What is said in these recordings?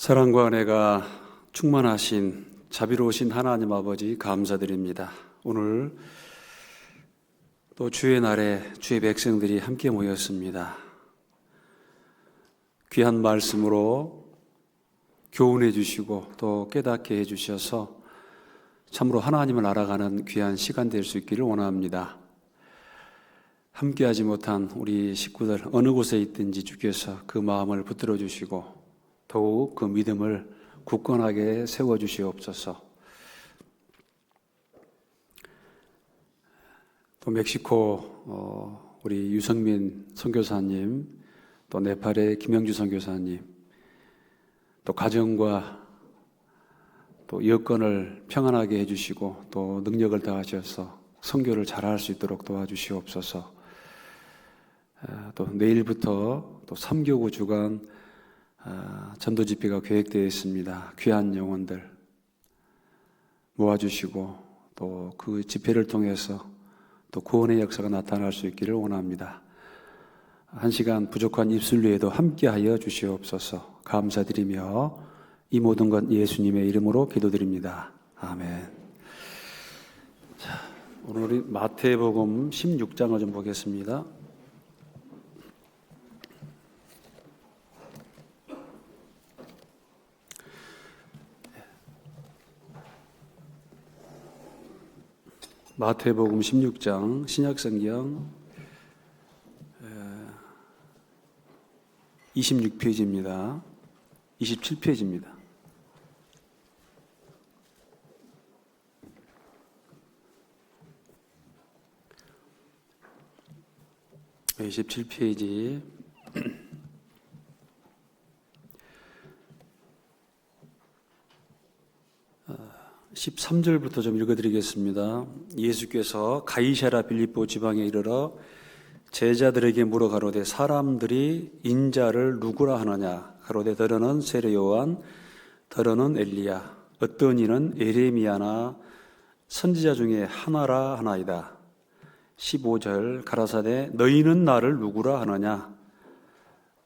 사랑과 은혜가 충만하신 자비로우신 하나님 아버지 감사드립니다. 오늘 또 주의 날에 주의 백성들이 함께 모였습니다. 귀한 말씀으로 교훈해 주시고 또 깨닫게 해 주셔서 참으로 하나님을 알아가는 귀한 시간 될 수 있기를 원합니다. 함께하지 못한 우리 식구들 어느 곳에 있든지 주께서 그 마음을 붙들어 주시고 더욱 그 믿음을 굳건하게 세워주시옵소서. 또 멕시코 우리 유성민 선교사님, 또 네팔의 김영주 선교사님, 또 가정과 또 여건을 평안하게 해주시고 또 능력을 다하셔서 선교를 잘할 수 있도록 도와주시옵소서. 또 내일부터 또 3교구 주간 전도 집회가 계획되어 있습니다. 귀한 영혼들 모아주시고 또 그 집회를 통해서 또 구원의 역사가 나타날 수 있기를 원합니다. 한 시간 부족한 입술위에도 함께하여 주시옵소서. 감사드리며 이 모든 것 예수님의 이름으로 기도드립니다. 아멘. 자, 오늘 우리 마태복음 16장을 좀 보겠습니다. 마태복음 16장 신약성경 26페이지입니다. 27페이지입니다. 네, 27페이지 13절부터 좀 읽어드리겠습니다. 예수께서 가이사랴 빌립보 지방에 이르러 제자들에게 물어 가로되 사람들이 인자를 누구라 하느냐 가로되 더러는 세례 요한 더러는 엘리야 어떤 이는 에레미야나 선지자 중에 하나라 하나이다. 15절 가라사대 너희는 나를 누구라 하느냐.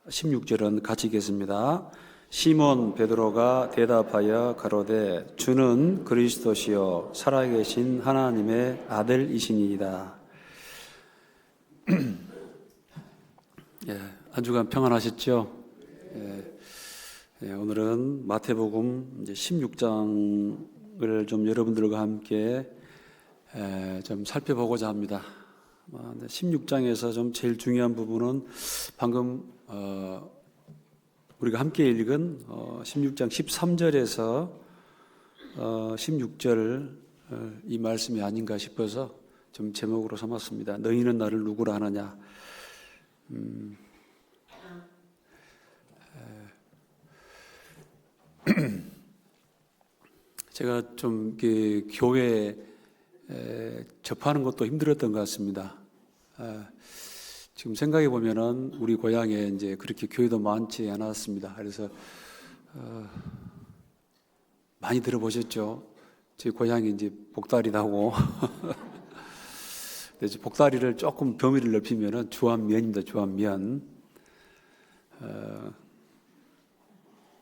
16절은 같이 읽겠습니다. 시몬 베드로가 대답하여 가로되 주는 그리스도시요 살아계신 하나님의 아들이시니이다. 예, 한 주간 평안하셨죠? 오늘은 마태복음 이제 16장을 좀 여러분들과 함께 좀 살펴보고자 합니다. 16장에서 좀 제일 중요한 부분은 방금 우리가 함께 읽은 16장 13절에서 16절 이 말씀이 아닌가 싶어서 좀 제목으로 삼았습니다. 너희는 나를 누구라 하느냐. 제가 좀 교회 접하는 것도 힘들었던 것 같습니다. 지금 생각해 보면은 우리 고향에 이제 그렇게 교회도 많지 않았습니다. 그래서 많이 들어보셨죠? 제 고향이 이제 복다리다고. 그래서 복다리를 조금 범위를 넓히면은 주안면입니다. 주안면.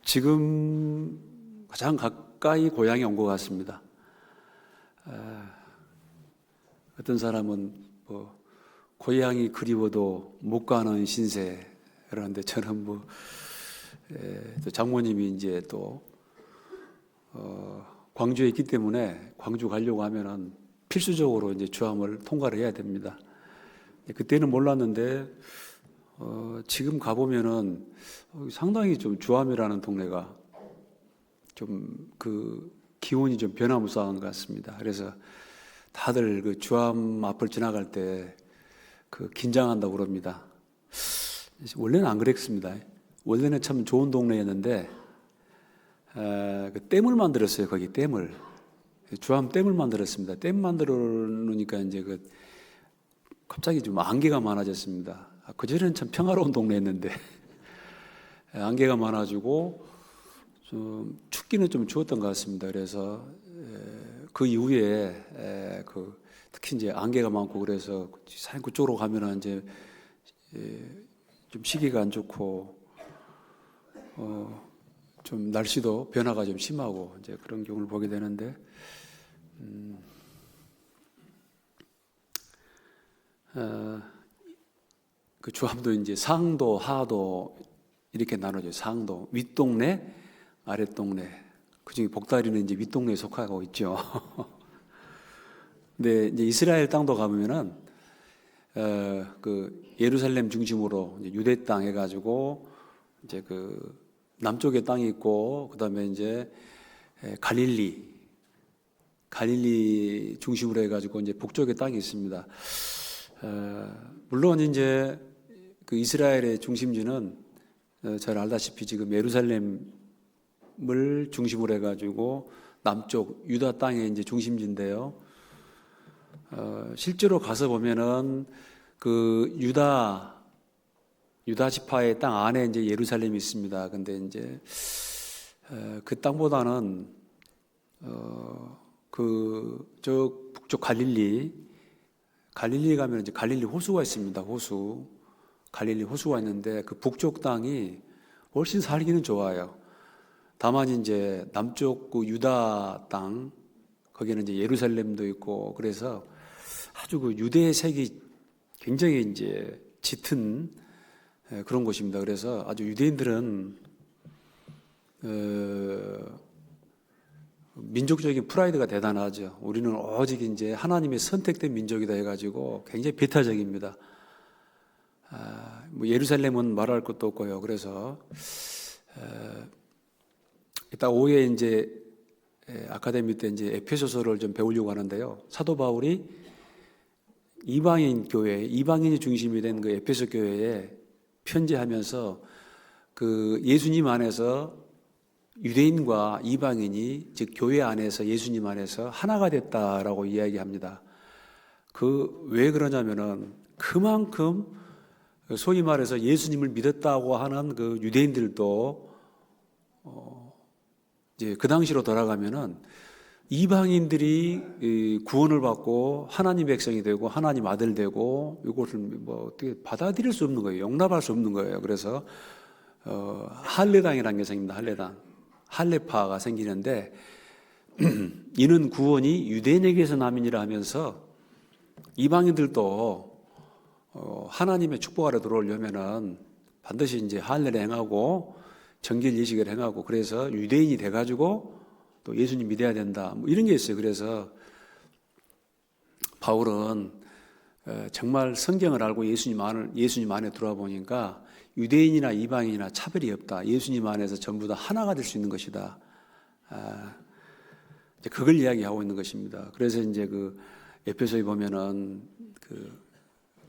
지금 가장 가까이 고향에 온 것 같습니다. 어떤 사람은 뭐 고향이 그리워도 못 가는 신세 그러는데 저는 또 장모님이 이제 또 광주에 있기 때문에 광주 가려고 하면은 필수적으로 이제 주암을 통과를 해야 됩니다. 그때는 몰랐는데 지금 가보면은 상당히 좀 주암이라는 동네가 좀 그 기온이 좀 변화무쌍한 것 같습니다. 그래서 다들 그 주암 앞을 지나갈 때 그 긴장한다고 그럽니다. 원래는 안 그랬습니다. 원래는 참 좋은 동네였는데 그 댐을 만들었어요. 거기 댐을 주암 댐을 만들었습니다. 댐 만들어 놓으니까 이제 그 갑자기 좀 안개가 많아졌습니다. 그전에는 참 평화로운 동네였는데 안개가 많아지고 좀 춥기는 좀 추웠던 것 같습니다. 그래서 그 이후에 특히 이제 안개가 많고 그래서 산 그쪽으로 가면은 이제 좀 시기가 안 좋고 좀 날씨도 변화가 좀 심하고 이제 그런 경우를 보게 되는데, 그 주암도 이제 상도, 하도 이렇게 나눠져요. 상도, 윗동네, 아랫동네. 그중에 복다리는 이제 윗동네에 속하고 있죠. 근데 이제 이스라엘 땅도 가보면은 그 예루살렘 중심으로 이제 유대 땅 해가지고 이제 그 남쪽에 땅이 있고, 그다음에 이제 갈릴리 중심으로 해가지고 이제 북쪽에 땅이 있습니다. 물론 이제 그 이스라엘의 중심지는 잘 알다시피 지금 예루살렘을 중심으로 해가지고 남쪽 유다 땅의 이제 중심지인데요. 실제로 가서 보면은 그 유다 지파의 땅 안에 이제 예루살렘이 있습니다. 근데 이제 그 땅보다는 그 저 북쪽 갈릴리 가면 이제 갈릴리 호수가 있습니다. 갈릴리 호수가 있는데 그 북쪽 땅이 훨씬 살기는 좋아요. 다만 이제 남쪽 그 유다 땅 거기는 이제 예루살렘도 있고, 그래서 아주 그 유대의 색이 굉장히 이제 짙은 그런 곳입니다. 그래서 아주 유대인들은 민족적인 프라이드가 대단하죠. 우리는 오직 이제 하나님의 선택된 민족이다 해가지고 굉장히 배타적입니다. 뭐 예루살렘은 말할 것도 없고요. 그래서 이따 오후에 이제 아카데미 때 이제 에페소서를 좀 배우려고 하는데요. 사도 바울이 이방인이 중심이 된 그 에페소 교회에 편지하면서 그 예수님 안에서 유대인과 이방인이, 즉 교회 안에서 예수님 안에서 하나가 됐다라고 이야기합니다. 왜 그러냐면은 그만큼 소위 말해서 예수님을 믿었다고 하는 그 유대인들도 이제 그 당시로 돌아가면은 이방인들이 구원을 받고 하나님 백성이 되고 하나님 아들 되고, 이것을 뭐 어떻게 받아들일 수 없는 거예요. 용납할 수 없는 거예요. 그래서 할례당이라는 게 생깁니다. 할례파가 생기는데 이는 구원이 유대인에게서 남이니라 하면서 이방인들도 하나님의 축복 아래 들어오려면은 반드시 이제 할례를 행하고 정결 예식을 행하고, 그래서 유대인이 돼가지고 또 예수님 믿어야 된다, 뭐 이런 게 있어요. 그래서 바울은 정말 성경을 알고 예수님 안에 들어와 보니까 유대인이나 이방인이나 차별이 없다. 예수님 안에서 전부 다 하나가 될 수 있는 것이다. 그걸 이야기하고 있는 것입니다. 그래서 이제 그 에페소에 보면은 그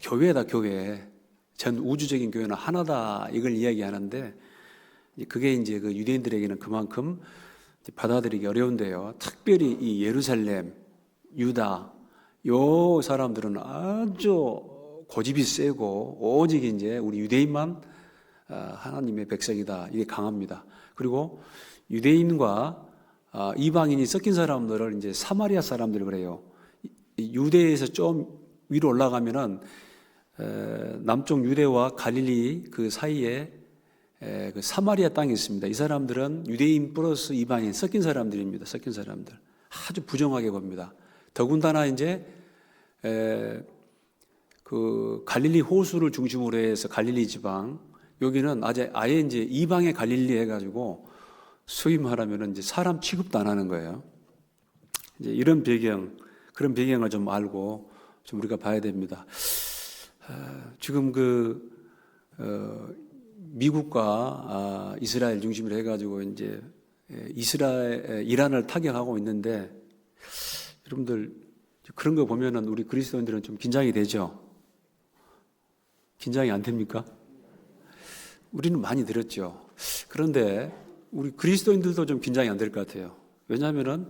교회다, 교회. 전 우주적인 교회는 하나다, 이걸 이야기하는데, 그게 이제 그 유대인들에게는 그만큼 받아들이기 어려운데요. 특별히 이 예루살렘, 유다, 요 사람들은 아주 고집이 세고 오직 이제 우리 유대인만 하나님의 백성이다, 이게 강합니다. 그리고 유대인과 이방인이 섞인 사람들을 이제 사마리아 사람들 그래요. 유대에서 좀 위로 올라가면은 남쪽 유대와 갈릴리 그 사이에 그 사마리아 땅이 있습니다. 이 사람들은 유대인 플러스 이방인 섞인 사람들입니다. 섞인 사람들. 아주 부정하게 봅니다. 더군다나 이제 그 갈릴리 호수를 중심으로 해서 갈릴리 지방, 여기는 아예 이제 이방의 갈릴리 해가지고 소위 말하면 이제 사람 취급도 안 하는 거예요. 이제 이런 그런 배경을 좀 알고 좀 우리가 봐야 됩니다. 지금 미국과 이스라엘 중심으로 해가지고 이제 이란을 타격하고 있는데, 여러분들 그런 거 보면은 우리 그리스도인들은 좀 긴장이 되죠? 긴장이 안 됩니까? 우리는 많이 들었죠. 그런데 우리 그리스도인들도 좀 긴장이 안 될 것 같아요. 왜냐하면은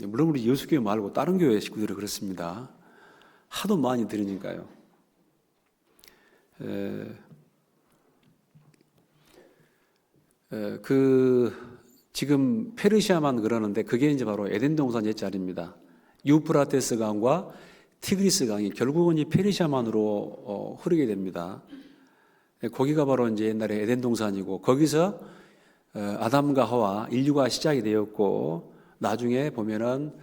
물론 우리 여수교회 말고 다른 교회 식구들은 그렇습니다. 하도 많이 들으니까요. 지금 페르시아만 그러는데 그게 이제 바로 에덴 동산 옛자리입니다. 유프라테스 강과 티그리스 강이 결국은 이 페르시아만으로 흐르게 됩니다. 거기가 바로 이제 옛날에 에덴 동산이고, 거기서 아담과 하와 인류가 시작이 되었고 나중에 보면은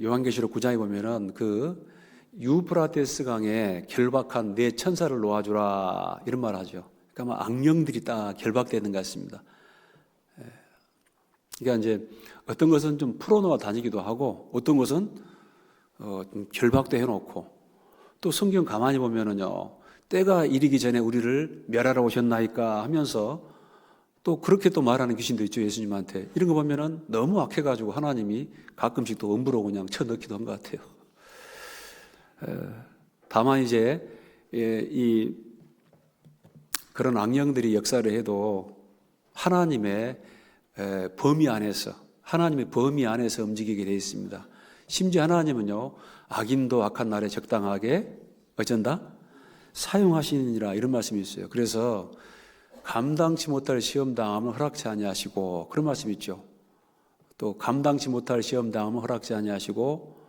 요한계시록 9장에 보면은 그 유프라테스 강에 결박한 네 천사를 놓아주라 이런 말 하죠. 그러니까 막 악령들이 딱 결박되는 것 같습니다. 그러니까 이제 어떤 것은 좀 풀어놓아 다니기도 하고 어떤 것은 좀 결박도 해놓고 또 성경 가만히 보면은요 때가 이르기 전에 우리를 멸하러 오셨나이까 하면서 또 그렇게 또 말하는 귀신도 있죠. 예수님한테 이런 거 보면은 너무 악해가지고 하나님이 가끔씩 또 음부로 그냥 쳐넣기도 한 것 같아요. 다만 이제 이 그런 악령들이 역사를 해도 하나님의 범위 안에서 움직이게 되어 있습니다. 심지어 하나님은요 악인도 악한 날에 적당하게 어쩐다? 사용하시느니라 이런 말씀이 있어요. 그래서 감당치 못할 시험 당하면 허락치 아니하시고 그런 말씀이 있죠. 또 감당치 못할 시험 당하면 허락치 아니하시고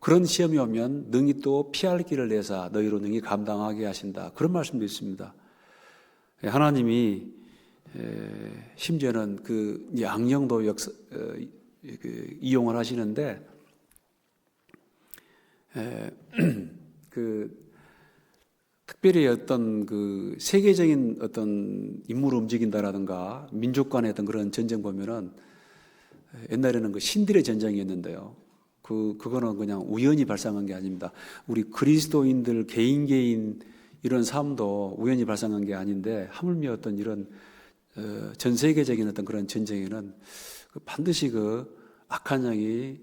그런 시험이 오면 능히 또 피할 길을 내사 너희로 능히 감당하게 하신다. 그런 말씀도 있습니다. 하나님이 심지어는 그 악령도 이용을 하시는데 그 특별히 어떤 그 세계적인 어떤 인물을 움직인다라든가 민족 간의 어떤 그런 전쟁 보면은 옛날에는 그 신들의 전쟁이었는데요. 그거는 그냥 우연히 발생한 게 아닙니다. 우리 그리스도인들 개인 이런 삶도 우연히 발생한 게 아닌데 하물며 어떤 이런 전 세계적인 어떤 그런 전쟁에는 반드시 그 악한 영이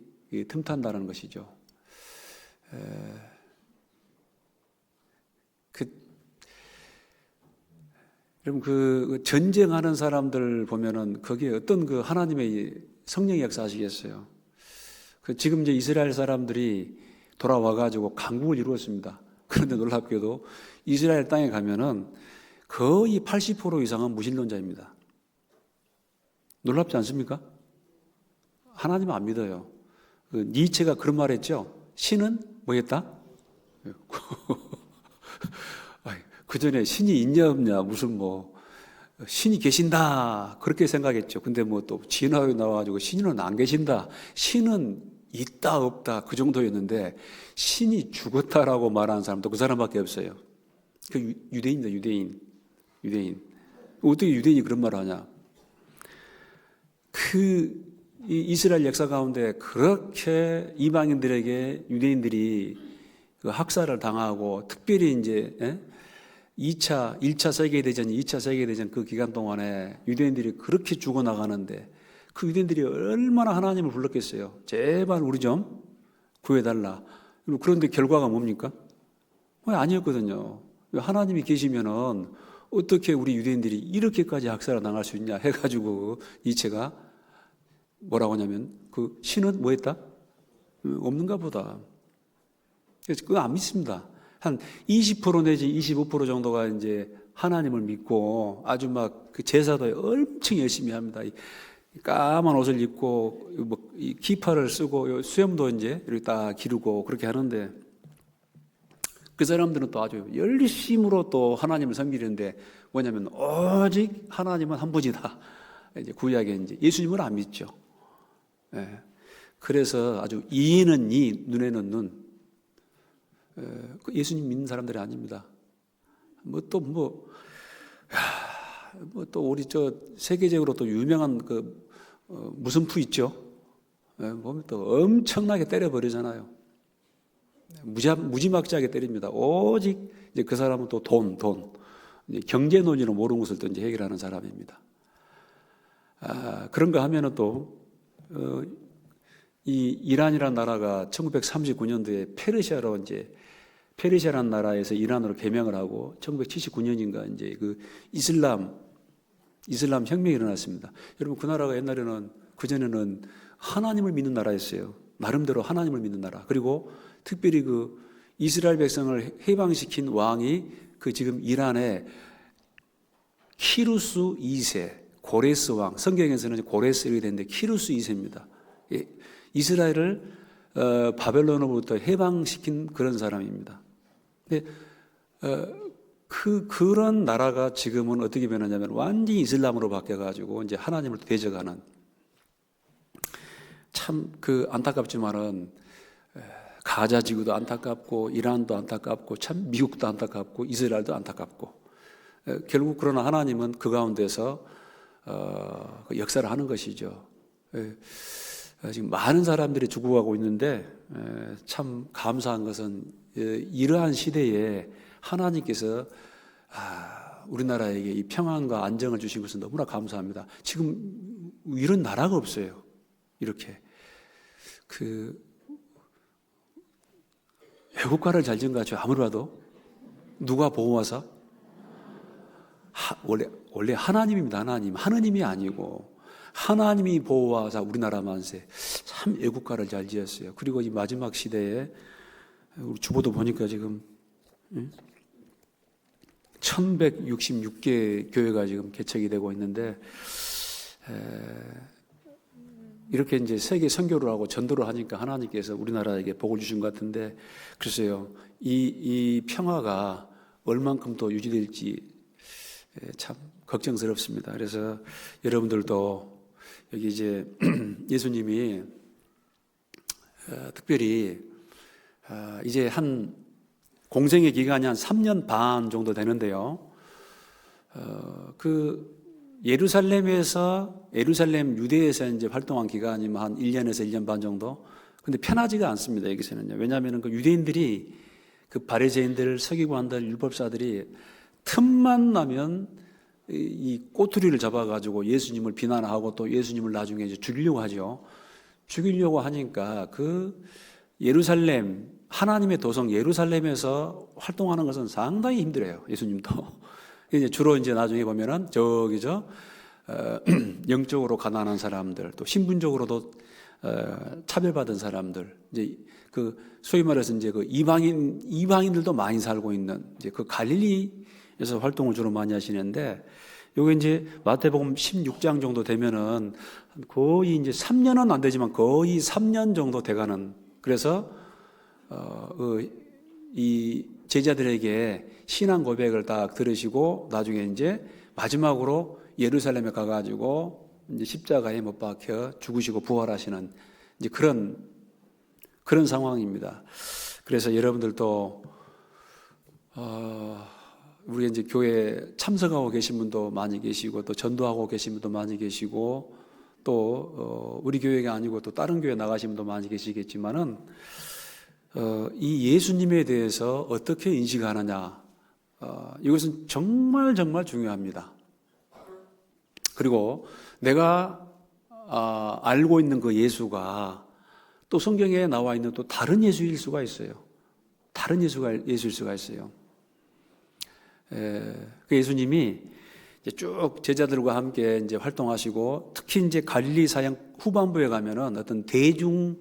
틈탄다는 것이죠. 여러분 그 전쟁하는 사람들 보면은 거기에 어떤 그 하나님의 성령의 역사 아시겠어요? 지금 이제 이스라엘 사람들이 돌아와가지고 강국을 이루었습니다. 그런데 놀랍게도 이스라엘 땅에 가면은 거의 80% 이상은 무신론자입니다. 놀랍지 않습니까? 하나님 안 믿어요. 니체가 그런 말 했죠. 신은 뭐였다? 그 전에 신이 있냐 없냐 무슨 신이 계신다 그렇게 생각했죠. 근데 또 진화에 나와가지고 신은 안 계신다. 신은 있다 없다 그 정도였는데 신이 죽었다라고 말하는 사람도 그 사람밖에 없어요. 그 유대인이다 유대인. 어떻게 유대인이 그런 말을 하냐? 이스라엘 역사 가운데 그렇게 이방인들에게 유대인들이 그 학살을 당하고 특별히 이제 1차 세계대전, 2차 세계대전 그 기간 동안에 유대인들이 그렇게 죽어나가는데 그 유대인들이 얼마나 하나님을 불렀겠어요. 제발 우리 좀 구해달라. 그런데 결과가 뭡니까? 아니었거든요. 하나님이 계시면은 어떻게 우리 유대인들이 이렇게까지 학살을 당할 수 있냐 해가지고 이체가 뭐라고 하냐면 그 신은 뭐 했다? 없는가 보다. 그래서 그거 안 믿습니다. 한 20% 내지 25% 정도가 이제 하나님을 믿고 아주 막 그 제사도 엄청 열심히 합니다. 까만 옷을 입고 이 기파를 쓰고 수염도 이제 이렇게 딱 기르고 그렇게 하는데 그 사람들은 또 아주 열심으로 또 하나님을 섬기는데 뭐냐면 오직 하나님은 한 분이다. 이제 구약에 이제 예수님을 안 믿죠. 예. 그래서 아주 이에는 이, 눈에는 눈. 예수님 믿는 사람들이 아닙니다. 또 우리 세계적으로 또 유명한 무슨 푸 있죠? 보면 또 엄청나게 때려버리잖아요. 무지막지하게 때립니다. 오직 이제 그 사람은 또 돈. 경제 논리로 모르는 것을 또 이제 해결하는 사람입니다. 그런가 하면은 또, 이 이란이라는 나라가 1939년도에 페르시아라는 나라에서 이란으로 개명을 하고 1979년인가 이제 그 이슬람 혁명이 일어났습니다. 여러분 그 나라가 옛날에는 그전에는 하나님을 믿는 나라였어요. 나름대로 하나님을 믿는 나라. 그리고 특별히 그 이스라엘 백성을 해방시킨 왕이 그 지금 이란의 키루스 2세 고레스 왕. 성경에서는 고레스 이렇게 되는데 키루스 2세입니다. 이스라엘을 바벨론으로부터 해방시킨 그런 사람입니다. 근데 그런 나라가 지금은 어떻게 변하냐면 완전히 이슬람으로 바뀌어가지고 이제 하나님을 대적하는, 참 안타깝지만은 가자 지구도 안타깝고 이란도 안타깝고 참 미국도 안타깝고 이스라엘도 안타깝고, 결국 그러나 하나님은 그 가운데서 역사를 하는 것이죠. 지금 많은 사람들이 죽어가고 있는데 참 감사한 것은 이러한 시대에 하나님께서 우리나라에게 이 평안과 안정을 주신 것은 너무나 감사합니다. 지금 이런 나라가 없어요. 이렇게 애국가를 잘 지은 것 같죠. 아무리 봐도 누가 보호하사? 원래 하나님입니다. 하느님이 아니고 하나님이 보호하사 우리나라 만세. 참 애국가를 잘 지었어요. 그리고 이 마지막 시대에 우리 주보도 보니까 지금 1166개 교회가 지금 개척이 되고 있는데, 이렇게 이제 세계 선교를 하고 전도를 하니까 하나님께서 우리나라에게 복을 주신 것 같은데, 글쎄요, 이 평화가 얼만큼 더 유지될지 참 걱정스럽습니다. 그래서 여러분들도 여기 이제 예수님이 특별히 이제 한 공생의 기간이 한 3년 반 정도 되는데요. 예루살렘 유대에서 이제 활동한 기간이 한 1년에서 1년 반 정도. 근데 편하지가 않습니다, 여기서는요. 왜냐하면 유대인들이 바리새인들, 서기관들, 율법사들이 틈만 나면 이 꼬투리를 잡아가지고 예수님을 비난하고 또 예수님을 나중에 이제 죽이려고 하죠. 죽이려고 하니까 예루살렘, 하나님의 도성 예루살렘에서 활동하는 것은 상당히 힘들어요. 예수님도. 이제 주로 이제 나중에 보면은 영적으로 가난한 사람들, 또 신분적으로도 차별받은 사람들, 이제 소위 말해서 이제 이방인들도 많이 살고 있는 이제 갈릴리에서 활동을 주로 많이 하시는데, 요게 이제 마태복음 16장 정도 되면은 거의 이제 3년은 안 되지만 거의 3년 정도 돼가는, 그래서 이 제자들에게 신앙 고백을 딱 들으시고 나중에 이제 마지막으로 예루살렘에 가가지고 이제 십자가에 못 박혀 죽으시고 부활하시는 이제 그런 상황입니다. 그래서 여러분들도 우리 이제 교회 참석하고 계신 분도 많이 계시고 또 전도하고 계신 분도 많이 계시고 또 우리 교회가 아니고 또 다른 교회 나가신 분도 많이 계시겠지만은 이 예수님에 대해서 어떻게 인식하느냐, 이것은 정말 중요합니다. 그리고 내가 알고 있는 그 예수가 또 성경에 나와 있는 또 다른 예수일 수가 있어요. 다른 예수일 수가 있어요. 그 예수님이 이제 쭉 제자들과 함께 이제 활동하시고, 특히 이제 갈릴리 사역 후반부에 가면은 어떤 대중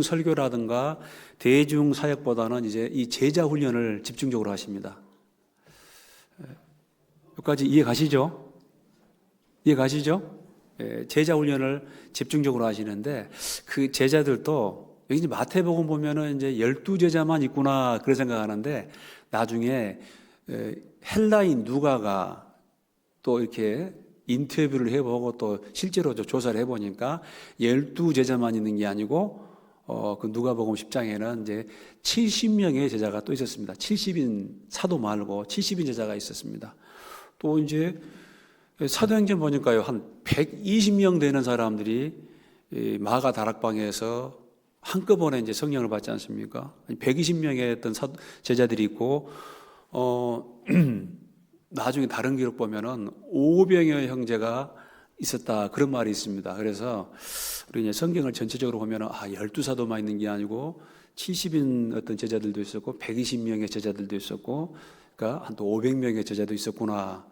설교라든가 대중 사역보다는 이제 이 제자 훈련을 집중적으로 하십니다. 여기까지 이해 가시죠? 제자 훈련을 집중적으로 하시는데, 그 제자들도 여기 이제 마태복음 보면은 이제 12제자만 있구나 그런 생각하는데, 나중에 헬라인 누가가 또 이렇게 인터뷰를 해보고 또 실제로 조사를 해보니까 12제자만 있는 게 아니고 그 누가복음 10장에는 이제 70명의 제자가 또 있었습니다. 70인 사도 말고 70인 제자가 있었습니다. 또 이제 사도행전 보니까요, 한 120명 되는 사람들이 마가 다락방에서 한꺼번에 이제 성령을 받지 않습니까? 120명의 어떤 제자들이 있고, 나중에 다른 기록 보면은 500여 형제가 있었다, 그런 말이 있습니다. 그래서 우리 이제 성경을 전체적으로 보면은 12사도만 있는 게 아니고 70인 어떤 제자들도 있었고 120명의 제자들도 있었고, 그러니까 한 또 500명의 제자도 있었구나.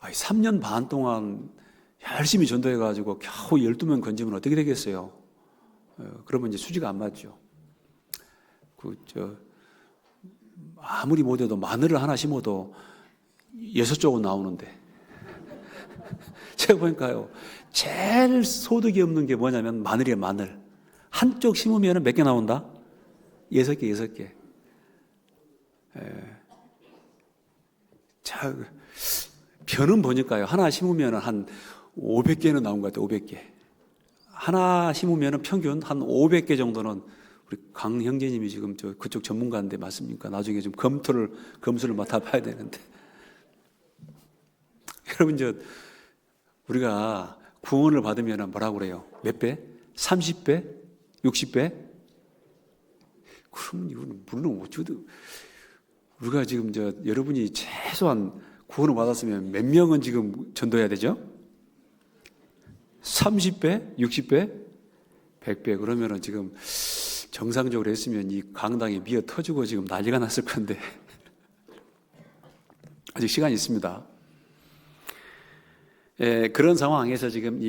3년 반 동안 열심히 전도해가지고 겨우 12명 건지면 어떻게 되겠어요? 그러면 이제 수지가 안 맞죠. 아무리 못해도 마늘을 하나 심어도 6쪽은 나오는데. 제가 보니까요, 제일 소득이 없는 게 뭐냐면 마늘이에요, 마늘. 한쪽 심으면 몇 개 나온다? 6개. 자, 변은 보니까요. 하나 심으면 한 500개는 나온 것 같아요. 500개. 하나 심으면 평균 한 500개 정도는 우리 강 형제님이 지금 그쪽 전문가인데 맞습니까? 나중에 좀 검수를 맡아봐야 되는데. 여러분, 우리가 구원을 받으면 뭐라고 그래요? 몇 배? 30배? 60배? 그럼 이거는 물론 어쩌도 우리가 지금 여러분이 최소한 구원을 받았으면 몇 명은 지금 전도해야 되죠? 30배? 60배? 100배? 그러면은 지금 정상적으로 했으면 이 강당이 미어 터지고 지금 난리가 났을 건데. 아직 시간이 있습니다. 그런 상황에서 지금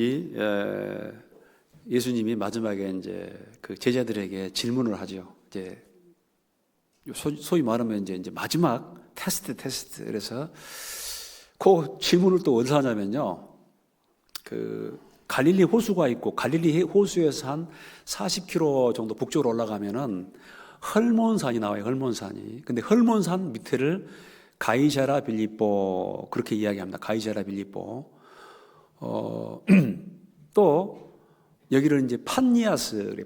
예수님이 마지막에 이제 그 제자들에게 질문을 하죠. 이제 소위 말하면 이제 마지막 테스트. 그래서 그 질문을 또 어디서 하냐면요. 그 갈릴리 호수가 있고 갈릴리 호수에서 한 40km 정도 북쪽으로 올라가면은 헐몬산이 나와요. 헐몬산이. 근데 헐몬산 밑에를 가이사랴 빌립보 그렇게 이야기합니다. 가이사랴 빌립보. 또 여기를 이제 판니아스,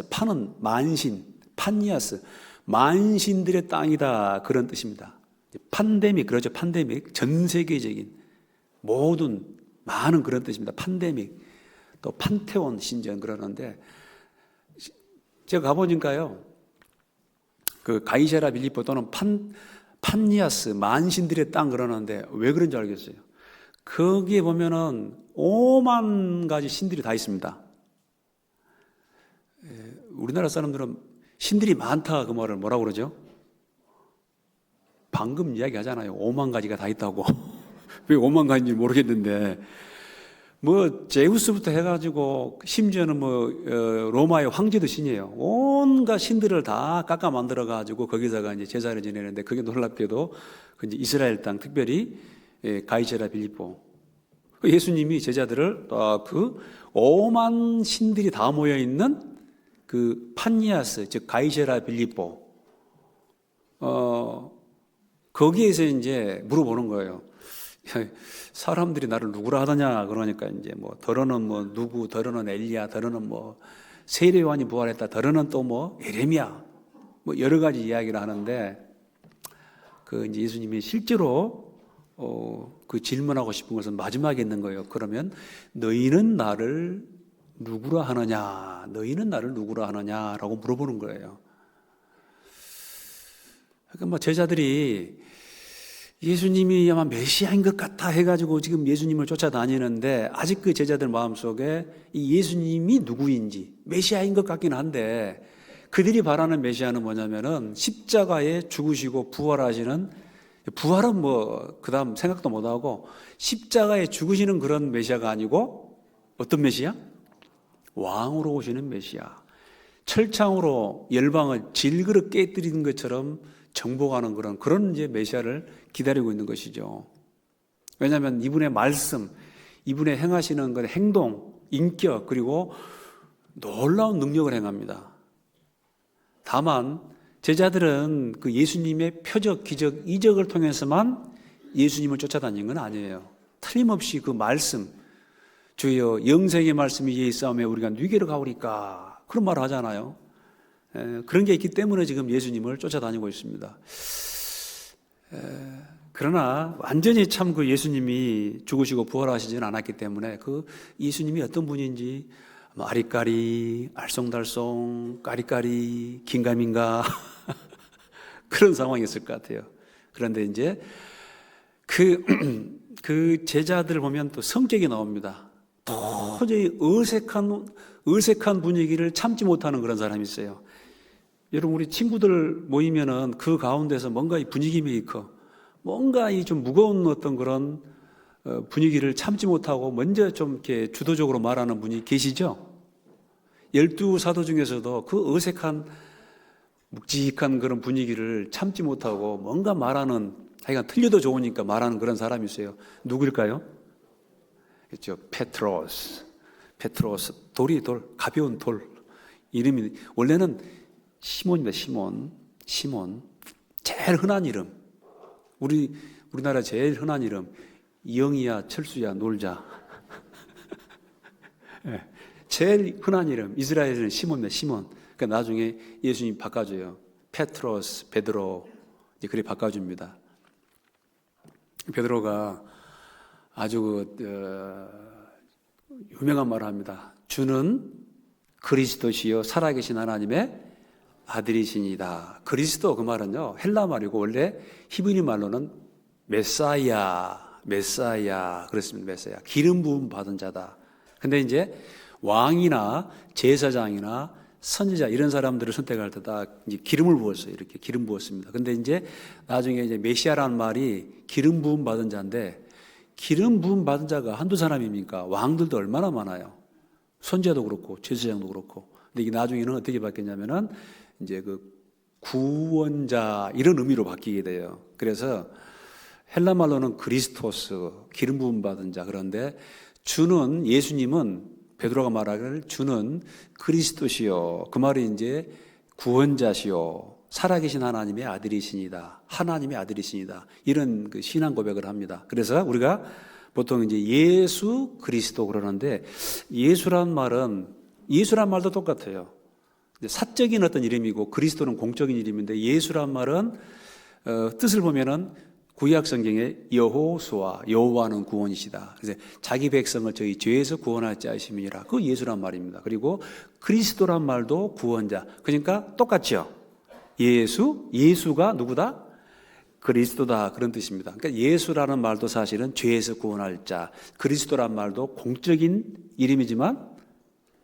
판은 만신, 판니아스, 만신들의 땅이다 그런 뜻입니다. 판데믹 그러죠. 판데믹 전 세계적인 모든 많은 그런 뜻입니다. 판데믹 또 판테온 신전 그러는데 제가 가보니까요. 그 가이사랴 빌립보 또는 판니아스 만신들의 땅 그러는데 왜 그런지 알겠어요. 거기에 보면은 5만 가지 신들이 다 있습니다. 우리나라 사람들은 신들이 많다 그 말을 뭐라고 그러죠? 방금 이야기 하잖아요. 5만 가지가 다 있다고. 왜 5만 가지인지 모르겠는데 뭐 제우스부터 해가지고 심지어는 로마의 황제도 신이에요. 온갖 신들을 다 깎아 만들어가지고 거기다가 이제 제사를 지내는데 그게 놀랍게도 이제 이스라엘 땅 특별히 가이사랴 빌립보 예수님이 제자들을 그 5만 신들이 다 모여 있는 그 판니아스 즉 가이사랴 빌립보 거기에서 이제 물어보는 거예요. 사람들이 나를 누구라 하더냐 그러니까 이제 더러는 누구 더러는 엘리야 더러는 세례 요한이 부활했다 더러는 또 예레미야 여러 가지 이야기를 하는데 그 이제 예수님이 실제로 그 질문하고 싶은 것은 마지막에 있는 거예요. 그러면 너희는 나를 누구라 하느냐? 너희는 나를 누구라 하느냐라고 물어보는 거예요. 그러니까 제자들이 예수님이 아마 메시아인 것 같아 해가지고 지금 예수님을 쫓아다니는데 아직 그 제자들 마음속에 이 예수님이 누구인지 메시아인 것 같긴 한데 그들이 바라는 메시아는 뭐냐면은 십자가에 죽으시고 부활하시는 부활은 그 다음 생각도 못하고 십자가에 죽으시는 그런 메시아가 아니고 어떤 메시아? 왕으로 오시는 메시아. 철창으로 열방을 질그릇 깨뜨리는 것처럼 정복하는 그런 이제 메시아를 기다리고 있는 것이죠. 왜냐하면 이분의 말씀, 이분의 행하시는 그 행동, 인격 그리고 놀라운 능력을 행합니다. 다만 제자들은 그 예수님의 표적, 기적, 이적을 통해서만 예수님을 쫓아다닌 건 아니에요. 틀림없이 그 말씀, 주여 영생의 말씀이 예 있사오매 우리가 누게로 가오리까 그런 말을 하잖아요. 그런 게 있기 때문에 지금 예수님을 쫓아다니고 있습니다. 그러나 완전히 참 그 예수님이 죽으시고 부활하시지는 않았기 때문에 그 예수님이 어떤 분인지 아리까리, 알쏭달쏭, 까리까리, 긴가민가 그런 상황이었을 것 같아요. 그런데 이제 그 제자들을 보면 또 성격이 나옵니다. 도저히 어색한 분위기를 참지 못하는 그런 사람이 있어요. 여러분 우리 친구들 모이면은 그 가운데서 뭔가 이 분위기 메이커, 뭔가 이 좀 무거운 어떤 그런 분위기를 참지 못하고 먼저 좀 이렇게 주도적으로 말하는 분이 계시죠? 12사도 중에서도 그 어색한 묵직한 그런 분위기를 참지 못하고 뭔가 말하는 하여간 틀려도 좋으니까 말하는 그런 사람이 있어요. 누구일까요? 그렇죠. 페트로스, 돌, 가벼운 돌. 이름이 원래는 시몬입니다. 시몬. 제일 흔한 이름. 우리 우리나라 제일 흔한 이름 이영이야 철수야 놀자. 예, 제일 흔한 이름 이스라엘은 시몬입니다. 시몬. 그러니까 나중에 예수님 바꿔줘요. 페트로스, 베드로 이제 그렇게 바꿔줍니다. 베드로가 아주 유명한 말을 합니다. 주는 그리스도시요 살아계신 하나님의 아들이시니다. 그리스도 그 말은요 헬라 말이고 원래 히브리 말로는 메사야 그렇습니다. 메사야 기름 부음 받은 자다. 근데 이제 왕이나 제사장이나 선지자 이런 사람들을 선택할 때 다 이제 기름을 부었어요. 이렇게 기름 부었습니다. 근데 이제 나중에 이제 메시아라는 말이 기름 부음 받은 자인데 기름 부음 받은 자가 한두 사람입니까? 왕들도 얼마나 많아요. 선지자도 그렇고 제사장도 그렇고. 근데 이게 나중에는 어떻게 바뀌냐면은 이제 그 구원자 이런 의미로 바뀌게 돼요. 그래서 헬라 말로는 그리스토스 기름 부음 받은 자. 그런데 주는 예수님은 베드로가 말하기를 주는 그리스도시요. 그 말이 이제 구원자시요. 살아계신 하나님의 아들이시니다. 하나님의 아들이시니다. 이런 그 신앙 고백을 합니다. 그래서 우리가 보통 이제 예수 그리스도 그러는데 예수란 말도 똑같아요. 사적인 어떤 이름이고 그리스도는 공적인 이름인데 예수란 말은 뜻을 보면은 구약 성경에 여호수아 여호와는 구원이시다. 그래서 자기 백성을 저희 죄에서 구원할 자이심이라. 그 예수란 말입니다. 그리고 그리스도란 말도 구원자. 그러니까 똑같죠. 예수가 누구다? 그리스도다. 그런 뜻입니다. 그러니까 예수라는 말도 사실은 죄에서 구원할 자. 그리스도란 말도 공적인 이름이지만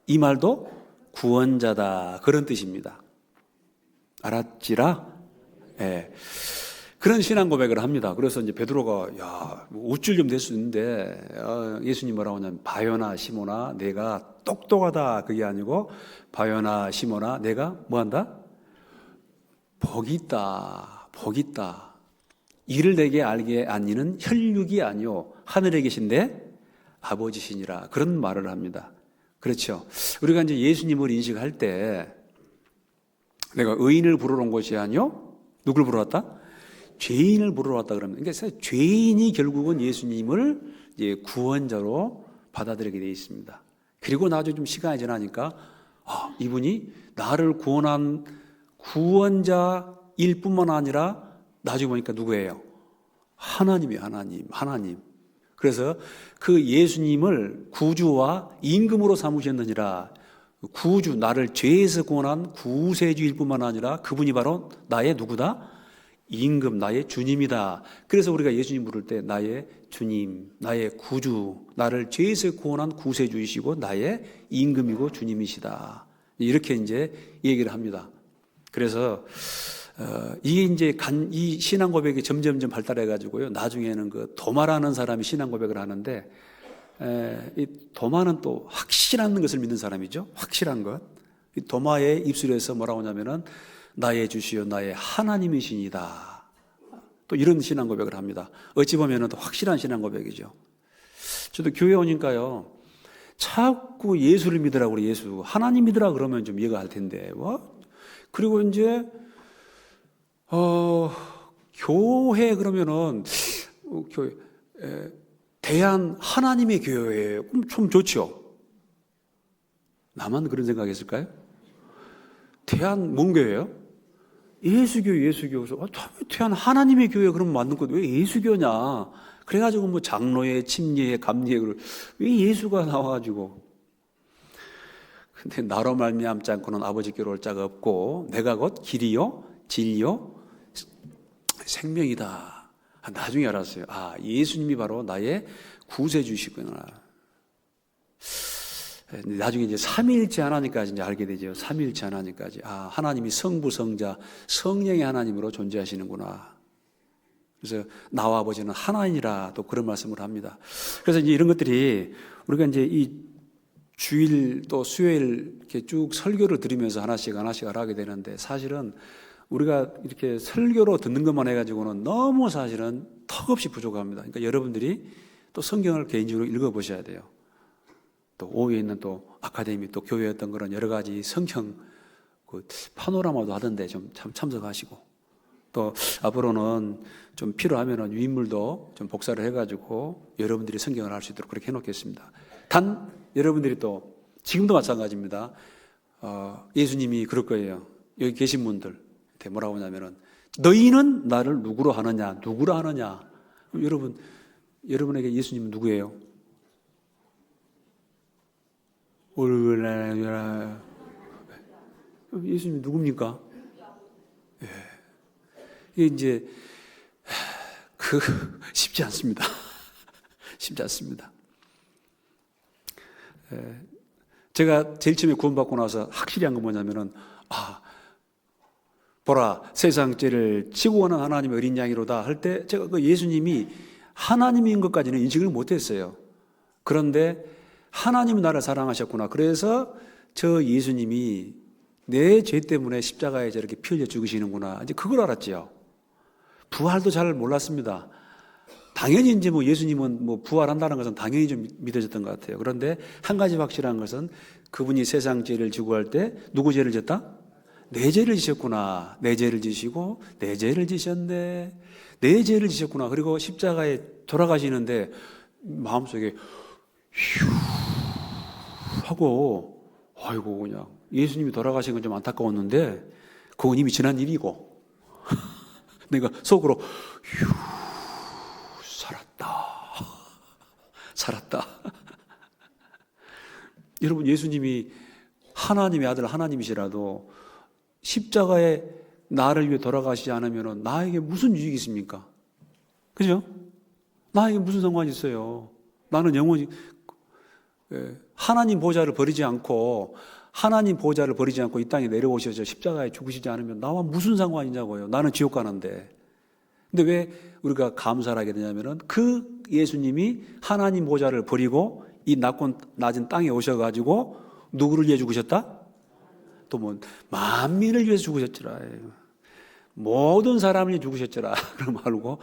이 말도 구원자다. 그런 뜻입니다. 알았지라? 예. 그런 신앙 고백을 합니다. 그래서 이제 베드로가 우쭐 좀 될 수 있는데 예수님 뭐라고 하냐면 바요나 시모나 내가 똑똑하다 그게 아니고 바요나 시모나 내가 뭐한다? 복이 있다. 이를 내게 알게 아니는 혈육이 아니요 하늘에 계신데 아버지시니라. 그런 말을 합니다. 그렇죠. 우리가 이제 예수님을 인식할 때 내가 의인을 부르러 온 것이 아니요 누굴 부르러 왔다? 죄인을 부르러 왔다 그러면 그러니까 죄인이 결국은 예수님을 이제 구원자로 받아들이게 되어 있습니다. 그리고 나중에 좀 시간이 지나니까 이분이 나를 구원한 구원자일 뿐만 아니라 나중에 보니까 누구예요? 하나님이에요. 하나님. 그래서 그 예수님을 구주와 임금으로 삼으셨느니라. 구주, 나를 죄에서 구원한 구세주일 뿐만 아니라 그분이 바로 나의 누구다? 임금, 나의 주님이다. 그래서 우리가 예수님 부를 때 나의 주님, 나의 구주, 나를 죄에서 구원한 구세주이시고 나의 임금이고 주님이시다. 이렇게 이제 얘기를 합니다. 그래서 이게 이제 이 신앙 고백이 점점점 발달해 가지고요. 나중에는 그 도마라는 사람이 신앙 고백을 하는데 이 도마는 또 확실한 것을 믿는 사람이죠. 확실한 것. 이 도마의 입술에서 뭐라고 하냐면은 나의 주시요 나의 하나님이시니다. 또 이런 신앙 고백을 합니다. 어찌 보면은 또 확실한 신앙 고백이죠. 저도 교회 오니까요. 자꾸 예수를 믿으라고 그래. 예수. 하나님 믿으라 그러면 좀 이해가 할 텐데. 그리고 이제 교회 그러면은 교회 대한 하나님의 교회예요. 그럼 좀 좋죠. 나만 그런 생각했을까요? 대한 뭔 교회예요? 예수교. 대한 하나님의 교회 그러면 맞는 것 왜 예수교냐? 그래가지고 뭐 장로회, 침례회, 감리회 왜 예수가 나와가지고? 근데 나로 말미암지 않고는 아버지께로 올 자가 없고 내가 곧 길이요, 진리요, 생명이다. 나중에 알았어요. 예수님이 바로 나의 구세주시구나. 나중에 이제 삼위일체 하나님까지 이제 알게 되죠. 삼위일체 하나님까지. 하나님이 성부, 성자, 성령의 하나님으로 존재하시는구나. 그래서 나와 아버지는 하나이라 또 그런 말씀을 합니다. 그래서 이제 이런 것들이 우리가 이제 이 주일 또 수요일 이렇게 쭉 설교를 들으면서 하나씩 하게 되는데 사실은 우리가 이렇게 설교로 듣는 것만 해가지고는 너무 사실은 턱없이 부족합니다. 그러니까 여러분들이 또 성경을 개인적으로 읽어보셔야 돼요. 또 오후에 있는 또 아카데미 또 교회 어떤 그런 여러 가지 성경 그 파노라마도 하던데 좀 참석하시고 또 앞으로는 좀 필요하면은 유인물도 좀 복사를 해가지고 여러분들이 성경을 알 수 있도록 그렇게 해놓겠습니다. 단 여러분들이 또 지금도 마찬가지입니다. 예수님이 그럴 거예요. 여기 계신 분들한테 뭐라고 하냐면은 너희는 나를 누구로 하느냐, 누구로 하느냐. 여러분에게 예수님은 누구예요? 예수님 누굽니까? 예. 이게 이제 쉽지 않습니다. 쉽지 않습니다. 제가 제일 처음에 구원받고 나서 확실히 한 건 뭐냐면은 보라 세상 죄를 지고 오는 하나님의 어린 양이로다 할 때 제가 그 예수님이 하나님인 것까지는 인식을 못했어요. 그런데 하나님은 나를 사랑하셨구나. 그래서 저 예수님이 내 죄 때문에 십자가에 저렇게 피 흘려 죽으시는구나. 이제 그걸 알았지요. 부활도 잘 몰랐습니다. 당연히 이제 뭐 예수님은 뭐 부활한다는 것은 당연히 좀 믿어졌던 것 같아요. 그런데 한 가지 확실한 것은 그분이 세상 죄를 지고 할 때 누구 죄를 졌다? 내 죄를 지셨구나. 내 죄를 지시고 내 죄를 지셨네. 내 죄를 지셨구나. 그리고 십자가에 돌아가시는데 마음속에 휴 하고 아이고 그냥 예수님이 돌아가신 건 좀 안타까웠는데 그건 이미 지난 일이고 내가 속으로 휴 살았다. 여러분 예수님이 하나님의 아들 하나님이시라도 십자가에 나를 위해 돌아가시지 않으면 나에게 무슨 유익이 있습니까? 그죠? 나에게 무슨 상관이 있어요? 나는 영원히 하나님 보좌를 버리지 않고 이 땅에 내려오셔서 십자가에 죽으시지 않으면 나와 무슨 상관이냐고요. 나는 지옥 가는데. 근데 왜 우리가 감사를 하게 되냐면은 그 예수님이 하나님 보좌를 버리고 이 낮은 땅에 오셔가지고 누구를 위해 죽으셨다? 또 뭐 만민을 위해서 죽으셨더라. 모든 사람을 위해 죽으셨더라. 그럼 말고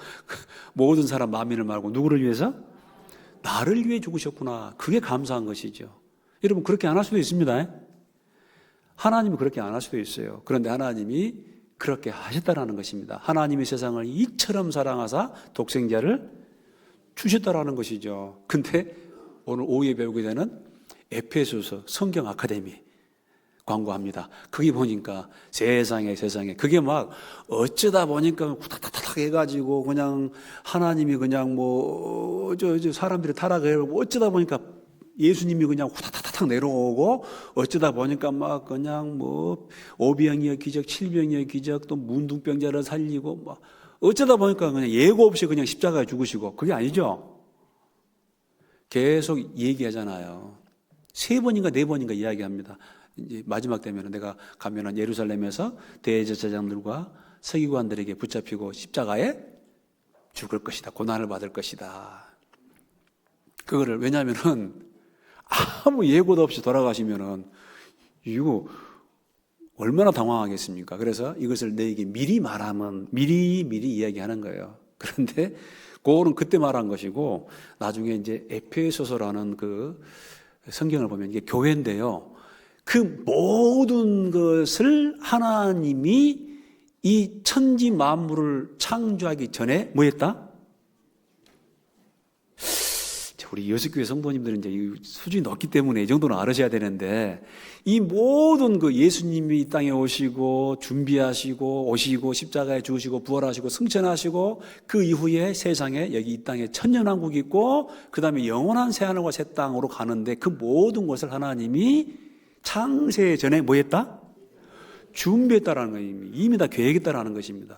모든 사람 만민을 말고 누구를 위해서? 나를 위해 죽으셨구나. 그게 감사한 것이죠. 여러분 그렇게 안 할 수도 있습니다. 하나님은 그렇게 안 할 수도 있어요. 그런데 하나님이 그렇게 하셨다라는 것입니다. 하나님이 세상을 이처럼 사랑하사 독생자를 주셨다라는 것이죠. 근데 오늘 오후에 배우게 되는 에페소서 성경 아카데미 광고합니다. 거기 보니까 세상에 그게 막 어쩌다 보니까 후닥닥닥 해가지고 그냥 하나님이 그냥 뭐 사람들이 타락해고 어쩌다 보니까 예수님이 그냥 후닥닥닥 내려오고 어쩌다 보니까 막 그냥 뭐 오병이어 기적, 칠병이어 기적, 또 문둥병자를 살리고 막 어쩌다 보니까 그냥 예고 없이 그냥 십자가에 죽으시고 그게 아니죠. 계속 얘기하잖아요. 3번인가 4번인가 이야기합니다. 이제 마지막 되면 내가 가면은 예루살렘에서 대제사장들과 서기관들에게 붙잡히고 십자가에 죽을 것이다. 고난을 받을 것이다. 그거를 왜냐하면은 아무 예고도 없이 돌아가시면은 이거 얼마나 당황하겠습니까? 그래서 이것을 너에게 미리 말하면 미리 이야기하는 거예요. 그런데 그거는 그때 말한 것이고 나중에 이제 에페소서라는 그 성경을 보면 이게 교회인데요. 그 모든 것을 하나님이 이 천지 만물을 창조하기 전에 뭐 했다? 우리 여섯교회 성도님들은 이제 이 수준이 높기 때문에 이 정도는 알으셔야 되는데 이 모든 그 예수님이 이 땅에 오시고 준비하시고 오시고 십자가에 죽으시고 부활하시고 승천하시고 그 이후에 세상에 여기 이 땅에 천년왕국이 있고 그 다음에 영원한 새하늘과 새 땅으로 가는데 그 모든 것을 하나님이 창세 전에 뭐 했다? 준비했다라는 거예요. 이미 다 계획했다라는 것입니다.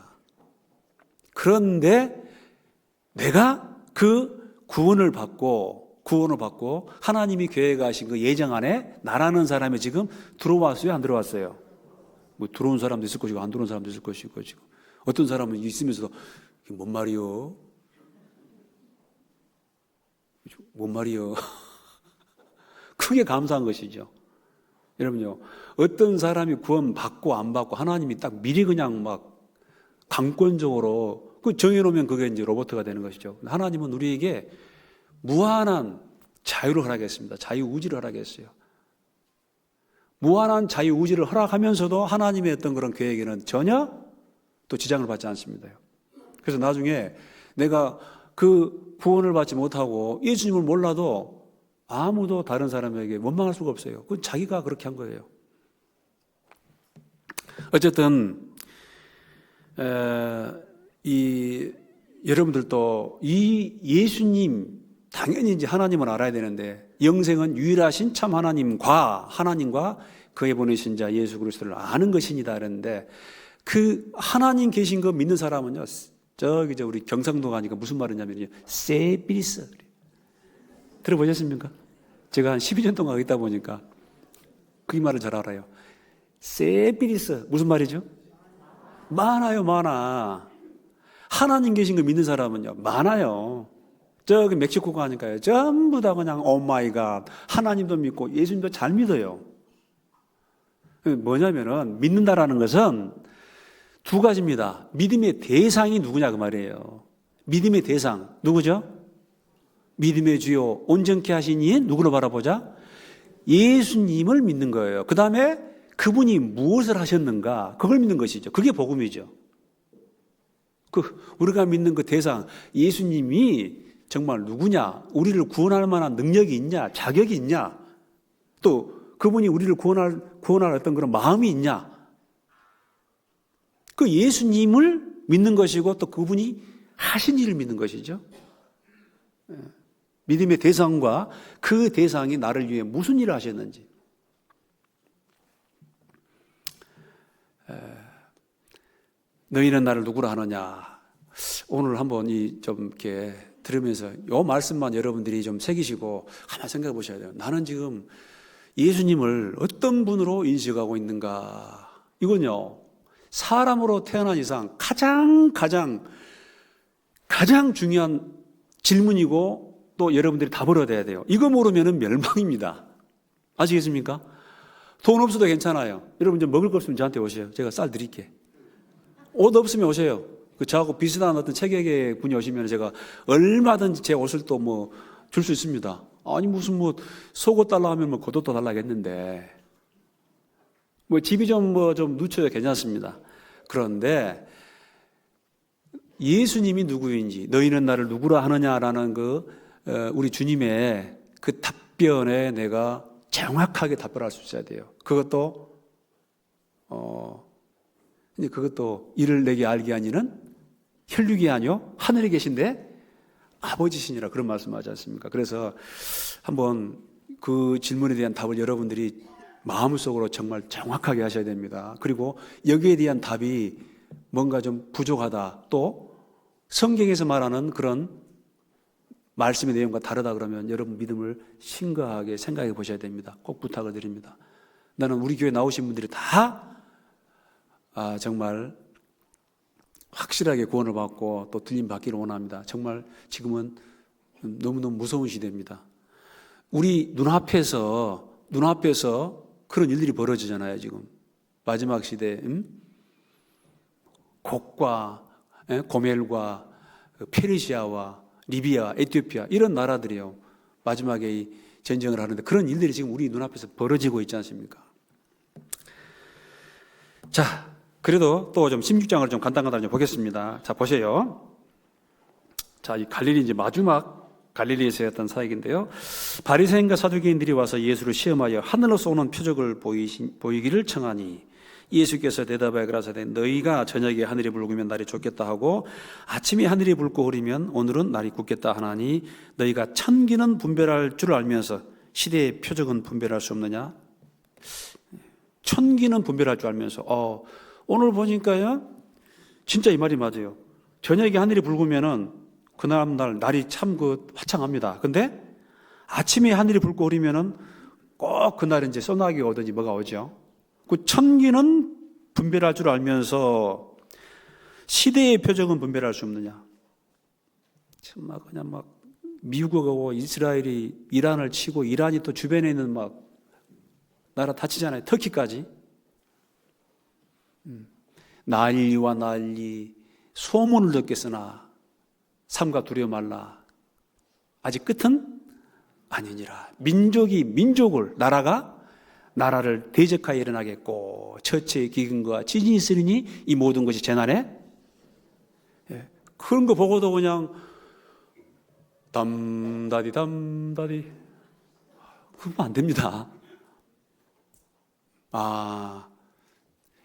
그런데 내가 그 구원을 받고 하나님이 계획하신 그 예정 안에 나라는 사람이 지금 들어왔어요? 안 들어왔어요? 뭐 들어온 사람도 있을 것이고 안 들어온 사람도 있을 것이고 지금 어떤 사람은 있으면서도 이게 뭔 말이요? 뭔 말이요? 크게 감사한 것이죠. 여러분요, 어떤 사람이 구원 받고 안 받고 하나님이 딱 미리 그냥 막 강권적으로 그 정해놓으면 그게 이제 로봇가 되는 것이죠. 하나님은 우리에게 무한한 자유를 허락했습니다. 자유의지를 허락했어요. 무한한 자유의지를 허락하면서도 하나님의 어떤 그런 계획에는 전혀 또 지장을 받지 않습니다. 그래서 나중에 내가 그 구원을 받지 못하고 예수님을 몰라도 아무도 다른 사람에게 원망할 수가 없어요. 그건 자기가 그렇게 한 거예요. 어쨌든 여러분들도 이 예수님, 당연히 이제 하나님을 알아야 되는데, 영생은 유일하신 참 하나님과 그의 보내신 자 예수 그리스도를 아는 것이니다 그랬는데, 그 하나님 계신 거 믿는 사람은요, 우리 경상도 가니까 무슨 말이냐면요, 세비리스. 들어보셨습니까? 제가 한 12년 동안 있다 보니까 그 말을 잘 알아요. 세비리스. 무슨 말이죠? 많아요, 많아. 하나님 계신 거 믿는 사람은요, 많아요. 저기 멕시코 가니까요, 전부 다 그냥 오마이갓, 하나님도 믿고 예수님도 잘 믿어요. 뭐냐면은, 믿는다라는 것은 두 가지입니다. 믿음의 대상이 누구냐 그 말이에요. 믿음의 대상 누구죠? 믿음의 주요 온전케 하신 이인 누구로 바라보자? 예수님을 믿는 거예요. 그 다음에 그분이 무엇을 하셨는가 그걸 믿는 것이죠. 그게 복음이죠. 우리가 믿는 그 대상 예수님이 정말 누구냐, 우리를 구원할 만한 능력이 있냐, 자격이 있냐, 또 그분이 우리를 구원할 어떤 그런 마음이 있냐, 그 예수님을 믿는 것이고 또 그분이 하신 일을 믿는 것이죠. 믿음의 대상과 그 대상이 나를 위해 무슨 일을 하셨는지. 너희는 나를 누구라 하느냐. 오늘 한번 좀 이렇게 들으면서 이 말씀만 여러분들이 좀 새기시고 한번 생각해 보셔야 돼요. 나는 지금 예수님을 어떤 분으로 인식하고 있는가. 이건요, 사람으로 태어난 이상 가장 중요한 질문이고 또 여러분들이 답을 얻어야 돼요. 이거 모르면 멸망입니다. 아시겠습니까? 돈 없어도 괜찮아요. 여러분 좀 먹을 거 없으면 저한테 오세요. 제가 쌀 드릴게. 옷 없으면 오세요. 저하고 비슷한 어떤 체격의 분이 오시면 제가 얼마든지 제 옷을 또 줄 수 있습니다. 아니 무슨 속옷 달라 하면 겉옷도 달라겠는데 집이 좀 누쳐야 괜찮습니다. 그런데 예수님이 누구인지, 너희는 나를 누구라 하느냐라는 우리 주님의 그 답변에 내가 정확하게 답변할 수 있어야 돼요. 그것도 이를 내게 알게 하니는 혈육이 아니요 하늘에 계신데 아버지시니라, 그런 말씀하지 않습니까? 그래서 한번 그 질문에 대한 답을 여러분들이 마음속으로 정말 정확하게 하셔야 됩니다. 그리고 여기에 대한 답이 뭔가 좀 부족하다, 또 성경에서 말하는 그런 말씀의 내용과 다르다 그러면 여러분 믿음을 심각하게 생각해 보셔야 됩니다. 꼭 부탁을 드립니다. 나는 우리 교회 나오신 분들이 다 정말 확실하게 구원을 받고 또 들림 받기를 원합니다. 정말 지금은 너무너무 무서운 시대입니다. 우리 눈앞에서 그런 일들이 벌어지잖아요. 지금 마지막 시대, 곡과 고멜과 페르시아와 리비아, 에티오피아 이런 나라들이요, 마지막에 이 전쟁을 하는데 그런 일들이 지금 우리 눈앞에서 벌어지고 있지 않습니까? 자, 그래도 또 좀 16장을 좀 간단하게 좀 보겠습니다. 자, 보세요. 자, 이 갈릴리 이제 마지막 갈릴리에서 했던 사역인데요. 바리새인과 사두개인들이 와서 예수를 시험하여 하늘로서 오는 표적을 보이기를 청하니 예수께서 대답하여 가라사대 너희가 저녁에 하늘이 붉으면 날이 좁겠다 하고 아침에 하늘이 붉고 흐리면 오늘은 날이 굳겠다 하나니 너희가 천기는 분별할 줄 알면서 시대의 표적은 분별할 수 없느냐? 천기는 분별할 줄 알면서 오늘 보니까요 진짜 이 말이 맞아요. 저녁에 하늘이 붉으면은 그날 날이 참 화창합니다. 근데 아침에 하늘이 붉고 흐리면은 꼭 그날 이제 소나기가 오든지 뭐가 오죠. 그 천기는 분별할 줄 알면서 시대의 표적은 분별할 수 없느냐. 참 그냥 미국하고 이스라엘이 이란을 치고 이란이 또 주변에 있는 나라 다치잖아요. 터키까지. 난리와 난리, 소문을 듣겠으나 삼가 두려워 말라. 아직 끝은 아니니라. 민족이 민족을, 나라가 나라를 대적하여 일어나겠고 첫째 기근과 지진이 있으리니 이 모든 것이 재난의 그런 거 보고도 그냥 담다디 담다디. 그러면 안 됩니다.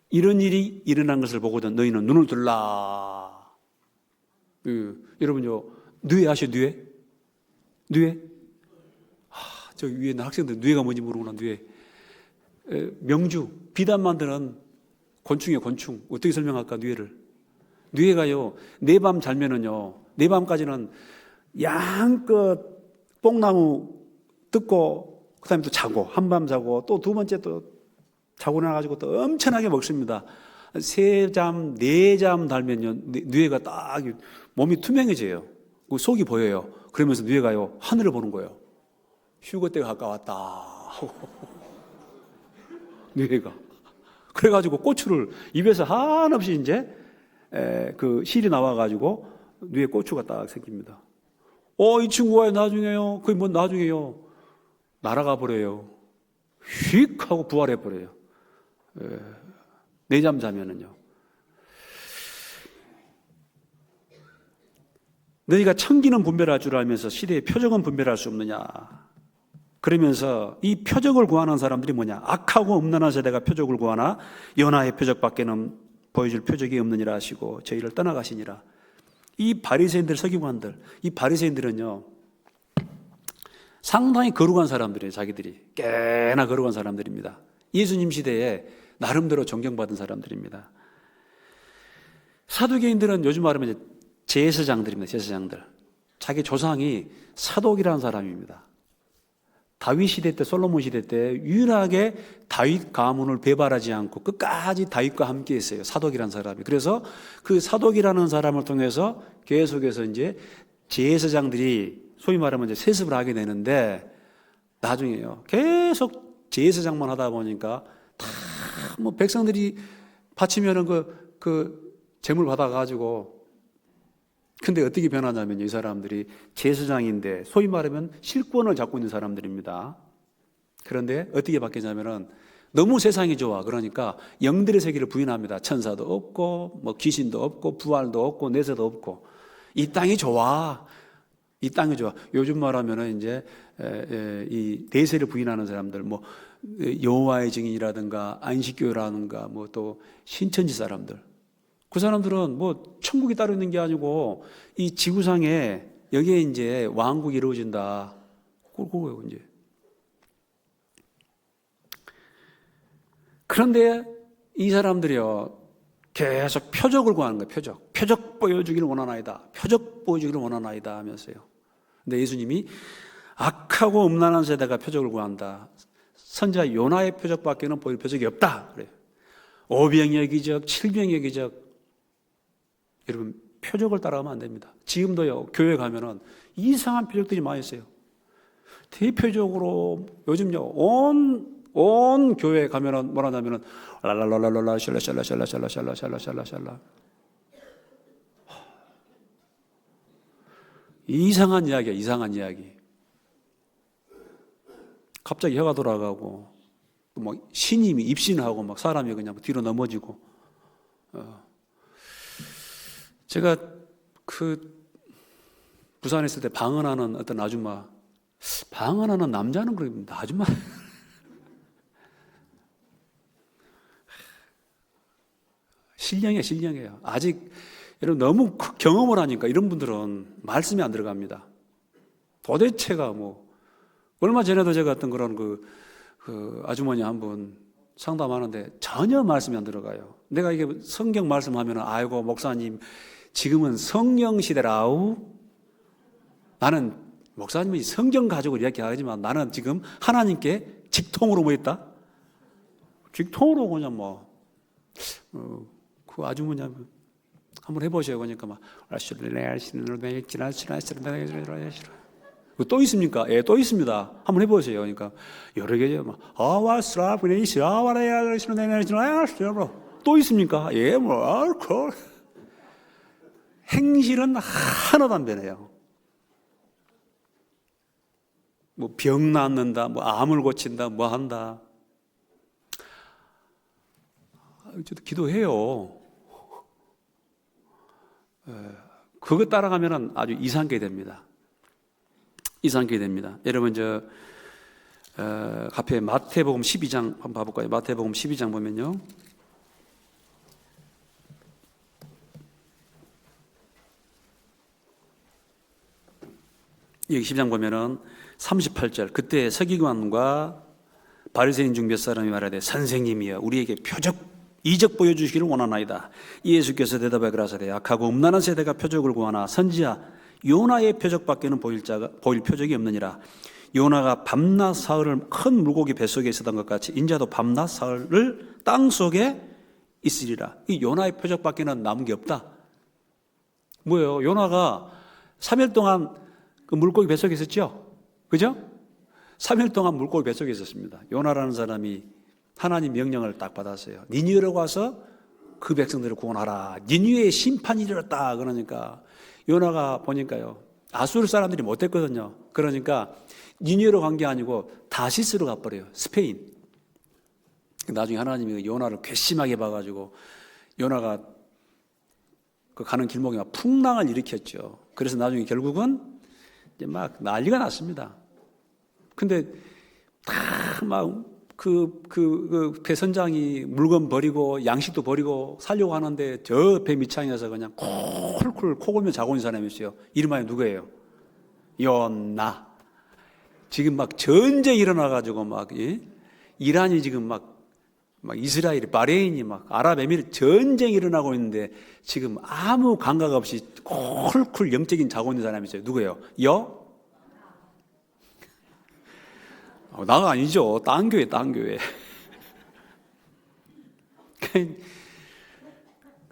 이런 일이 일어난 것을 보고도 너희는 눈을 들라. 여러분요, 뇌 아시죠? 뇌? 뇌? 저 위에 있는 학생들 뇌가 뭔지 모르구나. 뇌. 명주, 비단 만드는 곤충이에요. 곤충. 어떻게 설명할까? 뇌를. 뇌가요, 내 밤 자면은요, 내 밤까지는 양껏 뽕나무 뜯고 그 다음에 또 자고, 한밤 자고, 또 두 번째 또 자고 나가지고 또 엄청나게 먹습니다. 세 잠, 네 잠 달면요, 뇌가 딱 몸이 투명해져요. 속이 보여요. 그러면서 뇌가요, 하늘을 보는 거예요. 휴거 때가 가까웠다. 뇌가. 그래가지고 고추를 입에서 한없이 이제 그 실이 나와가지고 뇌에 고추가 딱 생깁니다. 이 친구가 나중에요. 그게 뭔 나중에요. 날아가 버려요. 휙 하고 부활해 버려요. 네 잠 자면은요. 너희가 청기는 분별할 줄 알면서 시대의 표적은 분별할 수 없느냐. 그러면서 이 표적을 구하는 사람들이 뭐냐. 악하고 음란한 세대가 표적을 구하나 연하의 표적밖에는 보여줄 표적이 없느니라 하시고 저희를 떠나가시니라. 이 바리새인들, 서기관들, 이 바리새인들은요, 상당히 거룩한 사람들이에요. 자기들이 꽤나 거룩한 사람들입니다. 예수님 시대에 나름대로 존경받은 사람들입니다. 사두개인들은 요즘 말하면 이제 제사장들입니다. 제사장들. 자기 조상이 사독이라는 사람입니다. 다윗 시대 때, 솔로몬 시대 때 유일하게 다윗 가문을 배발하지 않고 끝까지 다윗과 함께 했어요. 사독이라는 사람이. 그래서 그 사독이라는 사람을 통해서 계속해서 이제 제사장들이 소위 말하면 이제 세습을 하게 되는데 나중에요. 계속 제사장만 하다 보니까 다 뭐 백성들이 바치면은 그 재물 받아가지고 근데 어떻게 변하냐면 이 사람들이 제사장인데 소위 말하면 실권을 잡고 있는 사람들입니다. 그런데 어떻게 바뀌냐면은 너무 세상이 좋아. 그러니까 영들의 세계를 부인합니다. 천사도 없고 뭐 귀신도 없고 부활도 없고 내세도 없고 이 땅이 좋아. 이 땅이 좋아. 요즘 말하면은 이제 이 내세를 부인하는 사람들 뭐 여호와의 증인이라든가 안식교라든가 뭐 또 신천지 사람들 그 사람들은 뭐 천국이 따로 있는 게 아니고 이 지구상에 여기에 이제 왕국이 이루어진다. 그거예요, 이제. 그런데 이 사람들이요, 계속 표적을 구하는 거예요, 표적. 표적 보여주기를 원하나이다. 표적 보여주기를 원하나이다 하면서요. 근데 예수님이 악하고 음란한 세대가 표적을 구한다. 선지자 요나의 표적밖에는 보일 표적이 없다. 그래요. 오병이의 기적, 칠병의 기적. 여러분, 표적을 따라가면 안 됩니다. 지금도요, 교회 가면은 이상한 표적들이 많이 있어요. 대표적으로 요즘요, 온 교회 가면은 뭐라 하냐면은, 랄랄랄랄랄라, 샬라샬라샬라샬라샬라샬라샬라. 이상한 이야기야, 이상한 이야기. 갑자기 혀가 돌아가고, 뭐, 신임이 입신하고, 막 사람이 그냥 뒤로 넘어지고, 제가 부산에 있을 때 방언하는 어떤 아줌마, 방언하는 남자는 그럽니다. 아줌마. 신령해요. 아직, 여러분 너무 경험을 하니까 이런 분들은 말씀이 안 들어갑니다. 도대체가 뭐, 얼마 전에도 제가 어떤 그런 그 아주머니 한 분 상담하는데 전혀 말씀이 안 들어가요. 내가 이게 성경 말씀하면은, 아이고, 목사님, 지금은 성령 시대라우. 나는 목사님이 성경 가지고 이야기하지만 나는 지금 하나님께 직통으로 뭐 했다? 직통으로 그냥 뭐, 그 아주머니 한번 해보세요. 그러니까 막, 또 있습니까? 예, 또 있습니다. 한번 해보세요. 그러니까 여러 개죠. 막, 또 있습니까? 예, 뭐, 행실은 하나도 안 되네요. 뭐 병 낫는다, 뭐 암을 고친다, 뭐 한다. 저도 기도해요. 그거 따라가면 아주 이상하게 됩니다. 이상하게 됩니다. 여러분 앞에 마태복음 12장 한번 봐볼까요? 마태복음 12장 보면요. 여기 12장 보면은 38절, 그때 서기관과 바리새인 중 몇 사람이 말하되 선생님이여 우리에게 표적 이적 보여주시기를 원하나이다. 예수께서 대답하여 가라사대 악하고 음란한 세대가 표적을 구하나 선지자 요나의 표적밖에는 보일 표적이 없느니라. 요나가 밤낮 사흘을 큰 물고기 뱃속에 있었던 것 같이 인자도 밤낮 사흘을 땅속에 있으리라. 이 요나의 표적밖에는 남은 게 없다. 뭐예요? 요나가 3일 동안 그 물고기 뱃속에 있었죠? 그죠? 3일 동안 물고기 뱃속에 있었습니다. 요나라는 사람이 하나님 명령을 딱 받았어요. 니느웨로 가서 그 백성들을 구원하라. 니느웨의 심판이 이르렀다. 그러니까 요나가 보니까요, 아수르 사람들이 못했거든요. 그러니까 니느웨로 간 게 아니고 다시스로 가버려요. 스페인. 나중에 하나님이 요나를 괘씸하게 봐가지고 요나가 그 가는 길목에 막 풍랑을 일으켰죠. 그래서 나중에 결국은 이제 막 난리가 났습니다. 근데 다 막 그 배선장이 물건 버리고 양식도 버리고 살려고 하는데 저 배 밑창에서 그냥 콜콜 코 골며 자고 있는 사람이 있어요. 이름하여 누구예요? 요나. 지금 막 전쟁이 일어나가지고 막 이란이 지금 막 이스라엘, 바레인이 막 아랍에미리 전쟁이 일어나고 있는데 지금 아무 감각 없이 콜콜 영적인 자고 있는 사람이 있어요. 누구예요? 나가 아니죠. 딴 교회.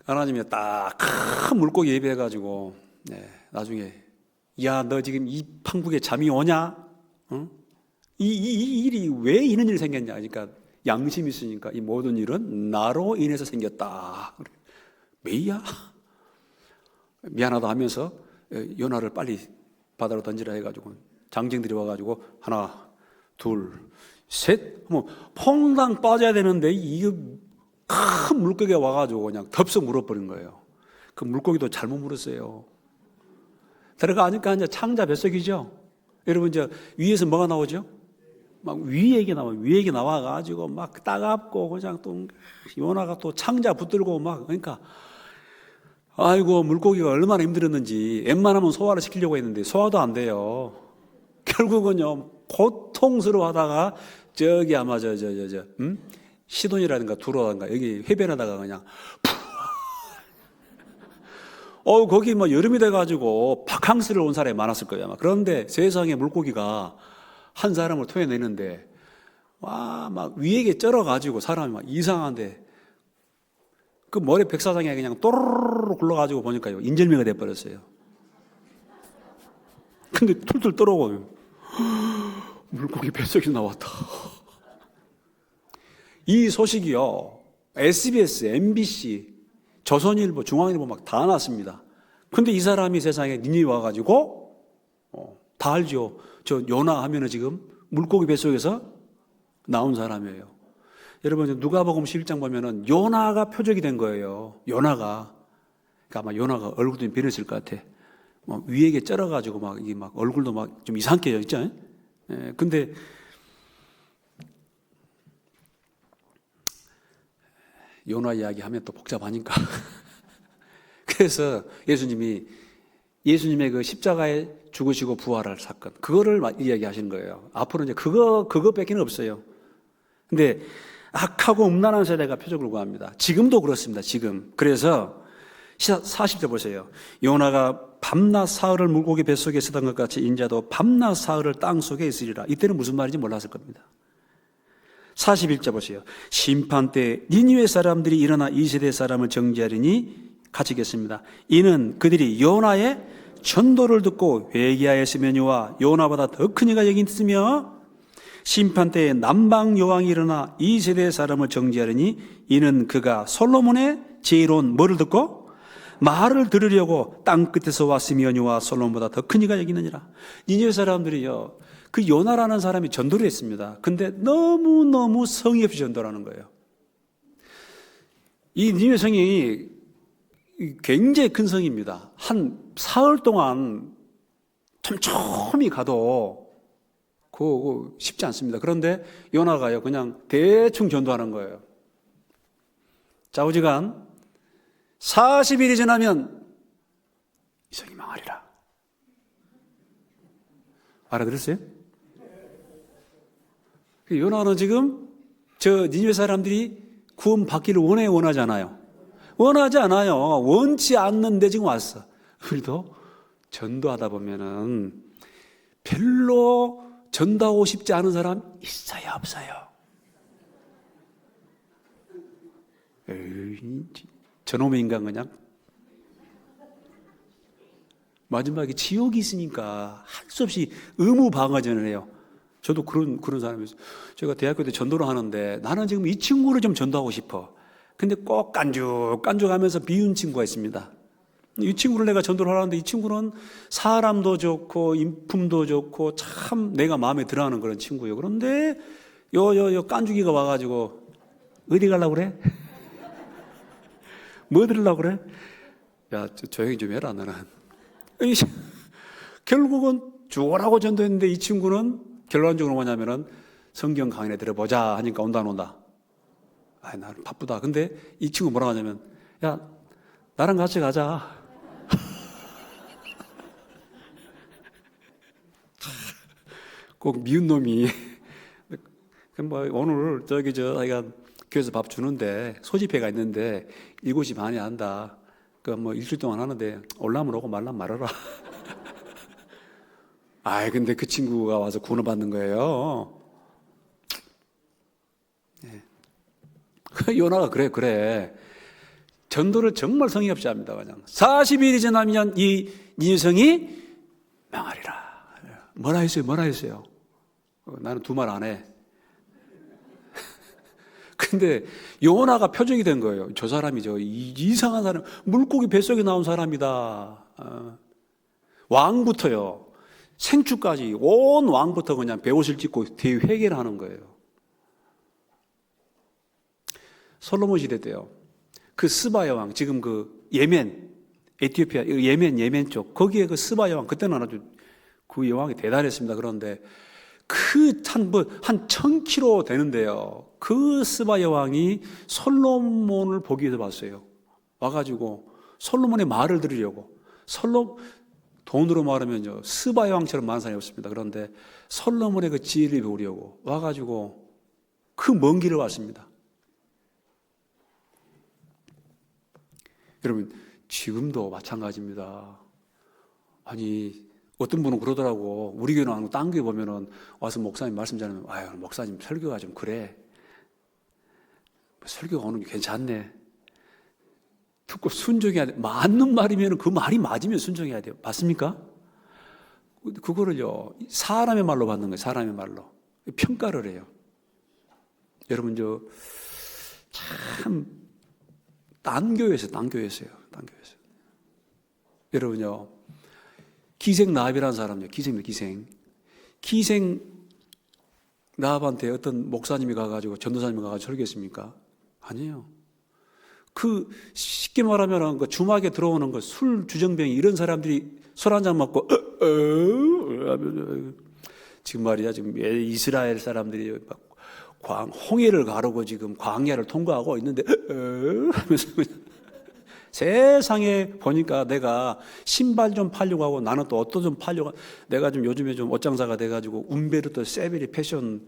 하나님이 딱 큰 물고기 예배해가지고 나중에 야, 너 지금 이 판국에 잠이 오냐? 응? 이 일이 왜 이런 일이 생겼냐? 그러니까 양심이 있으니까 이 모든 일은 나로 인해서 생겼다. 왜야? 미안하다 하면서 요나를 빨리 바다로 던지라 해가지고 장정들이 와가지고 하나, 둘, 셋, 뭐 퐁당 빠져야 되는데 이거 큰 물고기가 와가지고 그냥 덥석 물어버린 거예요. 그 물고기도 잘못 물었어요. 들어가니까 이제 창자 뱃속이죠. 여러분 이제 위에서 뭐가 나오죠? 막 위액이 나와가지고 막 따갑고 그냥 또 요나가 또 창자 붙들고 막 그러니까 아이고 물고기가 얼마나 힘들었는지 웬만하면 소화를 시키려고 했는데 소화도 안 돼요. 결국은요 고통스러워하다가 저기 아마 시돈이라든가 두로라든가 여기 해변하다가 그냥 거기 뭐 여름이 돼가지고 바캉스를 온 사람이 많았을 거예요. 아마. 그런데 세상에 물고기가 한 사람을 토해내는데 막 위에게 쩔어가지고 사람이 막 이상한데 그 머리 백사장에 그냥 또르르 굴러가지고 보니까요 인절미가 돼버렸어요. 근데 툴툴 떨어오고 물고기 뱃속에서 나왔다. 이 소식이요 SBS, MBC, 조선일보, 중앙일보 막 다 났습니다. 근데 이 사람이 세상에 니니에 와가지고 다 알죠. 저 요나 하면은 지금 물고기 뱃속에서 나온 사람이에요. 여러분 누가복음 11장 보면은 요나가 표적이 된 거예요. 요나가. 그러니까 아마 요나가 얼굴도 좀 변했을 것 같아. 막 위에게 쩔어가지고 막 이게 막 얼굴도 막 좀 이상하게 있죠. 근데 요나 이야기 하면 또 복잡하니까. 그래서 예수님의 그 십자가에 죽으시고 부활할 사건, 그거를 이야기하시는 거예요. 앞으로 이제 그거밖에는 없어요. 근데 악하고 음란한 세대가 표적을 구합니다. 지금도 그렇습니다. 지금. 그래서 40절 보세요. 요나가 밤낮 사흘을 물고기 뱃속에 있었던 것 같이 인자도 밤낮 사흘을 땅속에 있으리라. 이때는 무슨 말인지 몰랐을 겁니다. 41절 보세요. 심판 때 니느웨 사람들이 일어나 이 세대 사람을 정죄하리니 가지겠습니다. 이는 그들이 요나의 전도를 듣고 회개하였으며니와 요나보다 더 큰 이가 여기 있으며 심판 때에 남방 여왕이 일어나 이 세대 사람을 정죄하리니 이는 그가 솔로몬의 지혜로운 뭐를 듣고 말을 들으려고 땅 끝에서 왔으며니와 솔로몬보다 더 큰 이가 여기 있느니라. 니느웨 사람들이요 그 요나라는 사람이 전도를 했습니다. 근데 너무너무 성의 없이 전도를 하는 거예요. 이 니느웨 성이 굉장히 큰 성입니다. 한 사흘 동안 촘촘히 가도 그거 쉽지 않습니다. 그런데 요나가요, 그냥 대충 전도하는 거예요. 좌우지간 40일이 지나면 이 성이 망하리라. 알아들었어요? 요나는 지금 저 니느웨 사람들이 구원 받기를 원하지 않아요. 원하지 않아요. 원치 않는데 지금 왔어. 우리도 전도하다 보면은 별로 전도하고 싶지 않은 사람 있어요, 없어요? 에이, 저놈의 인간 그냥 마지막에 지옥이 있으니까 할 수 없이 의무 방어전을 해요. 저도 그런 사람이었어요. 제가 대학교 때 전도를 하는데 나는 지금 이 친구를 좀 전도하고 싶어. 근데 꼭 깐죽하면서 비운 친구가 있습니다. 이 친구를 내가 전도를 하는데 이 친구는 사람도 좋고 인품도 좋고 참 내가 마음에 들어하는 그런 친구예요. 그런데 요 깐죽이가 와가지고 어디 가려고 그래? 뭐 들으려고 그래? 야, 조용히 좀 해라 너는. 결국은 죽어라고 전도했는데 이 친구는 결론적으로 뭐냐면은 성경 강의에 들어보자 하니까 온다 안 온다. 아, 나는 바쁘다. 근데 이 친구 뭐라고 하냐면, 야, 나랑 같이 가자. 꼭 미운 놈이. 뭐 오늘 아이가 교회에서 밥 주는데 소집회가 있는데 7시 반에 한다. 그 뭐 일주일 동안 하는데 올라면 오고 말라면 말아라. 아이, 근데 그 친구가 와서 구원을 받는 거예요. 네. 요나가 그래. 전도를 정말 성의 없이 합니다. 그냥 40일이 지나면 이 니느웨성이 망하리라. 뭐라 했어요? 나는 두 말 안 해. 근데 요나가 표적이 된 거예요. 저 사람이죠. 이상한 사람, 물고기 뱃속에 나온 사람이다. 왕부터요. 생추까지 온 왕부터 그냥 베옷을 찢고 대회개를 하는 거예요. 솔로몬 시대 때요. 그 스바야 왕, 지금 그 예멘, 에티오피아, 예멘 쪽, 거기에 그 스바야 왕, 그때는 아주 그 여왕이 대단했습니다. 그런데 한 1000km 되는데요. 그 스바 여왕이 솔로몬을 보기 위해서 왔어요. 와가지고 솔로몬의 말을 들으려고. 돈으로 말하면요, 스바 여왕처럼 많은 사람이 없습니다. 그런데 솔로몬의 그 지혜를 배우려고 와가지고 그 먼 길을 왔습니다. 여러분, 지금도 마찬가지입니다. 아니, 어떤 분은 그러더라고. 우리 교회는 아니고 딴 교회 보면은 와서 목사님 말씀 전하면, 아유, 목사님 설교가 좀 그래. 설교가 오는 게 괜찮네. 듣고 순종해야 돼. 맞는 말이면 그 말이 맞으면 순종해야 돼요. 맞습니까? 그거를요, 사람의 말로 받는 거예요. 사람의 말로. 평가를 해요. 여러분, 딴 교회에서요. 여러분요, 기생 라합이라는 사람이요. 기생 라합한테 어떤 목사님이 가가지고 전도사님이 가가지고 설교했습니까? 아니에요. 쉽게 말하면 그 주막에 들어오는 그 술 주정뱅이 이런 사람들이 술 한잔 먹고 지금 말이야, 지금 이스라엘 사람들이 홍해를 가르고 지금 광야를 통과하고 있는데 하면서 세상에 보니까 내가 신발 좀 팔려고 하고 나는 또 옷도 좀 팔려고, 내가 좀 요즘에 좀 옷장사가 돼가지고 움베르토 세베리 패션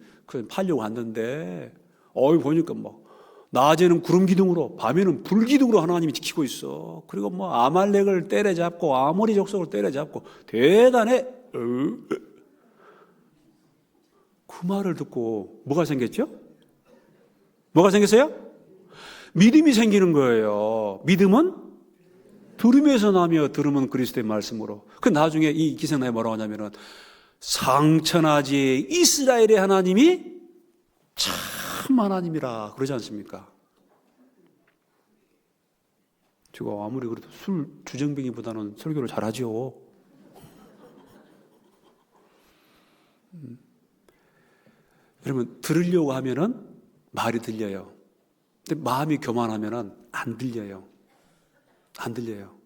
팔려고 왔는데 보니까 뭐 낮에는 구름 기둥으로 밤에는 불 기둥으로 하나님이 지키고 있어. 그리고 뭐 아말렉을 때려잡고 아모리 족속을 때려잡고 대단해. 그 말을 듣고 뭐가 생겼죠? 뭐가 생겼어요? 믿음이 생기는 거예요. 믿음은 들음에서 나며 들음은 그리스도의 말씀으로. 그 나중에 이 기생나에 뭐라고 하냐면은 상천하지 이스라엘의 하나님이 참 하나님이라 그러지 않습니까? 제가 아무리 그래도 술 주정뱅이보다는 설교를 잘하죠. 여러분, 들으려고 하면은 말이 들려요. 근데 마음이 교만하면은 안 들려요. 안 들려요.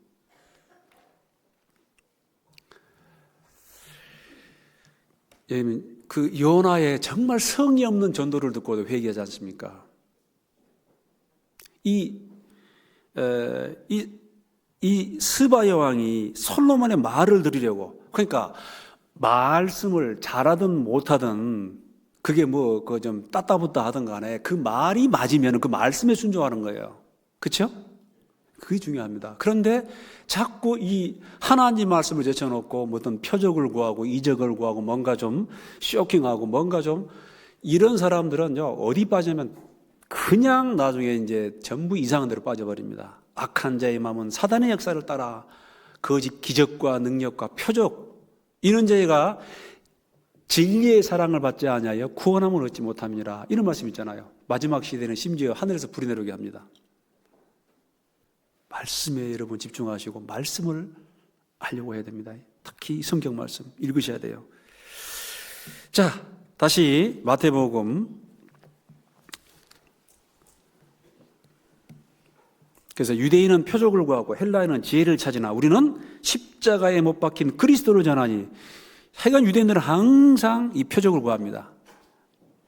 그 요나의 정말 성의 없는 전도를 듣고도 회개하지 않습니까? 이 스바 여왕이 솔로몬의 말을 들으려고, 그러니까 말씀을 잘하든 못하든 그게 뭐 그 좀 따따붙다 하든 간에 그 말이 맞으면 그 말씀에 순종하는 거예요. 그렇죠? 그게 중요합니다. 그런데 자꾸 이 하나님 말씀을 제쳐놓고 뭐 어떤 표적을 구하고 이적을 구하고 뭔가 좀 쇼킹하고 뭔가 좀 이런 사람들은요, 어디 빠지면 그냥 나중에 이제 전부 이상한 데로 빠져버립니다. 악한 자의 마음은 사단의 역사를 따라 거짓 기적과 능력과 표적, 이런 자가 진리의 사랑을 받지 아니하여 구원함을 얻지 못함이니라, 이런 말씀 있잖아요. 마지막 시대는 심지어 하늘에서 불이 내려오게 합니다. 말씀에 여러분 집중하시고 말씀을 하려고 해야 됩니다. 특히 성경 말씀 읽으셔야 돼요. 자, 다시 마태복음. 그래서 유대인은 표적을 구하고 헬라인은 지혜를 찾으나 우리는 십자가에 못 박힌 그리스도를 전하니. 하여간 유대인들은 항상 이 표적을 구합니다.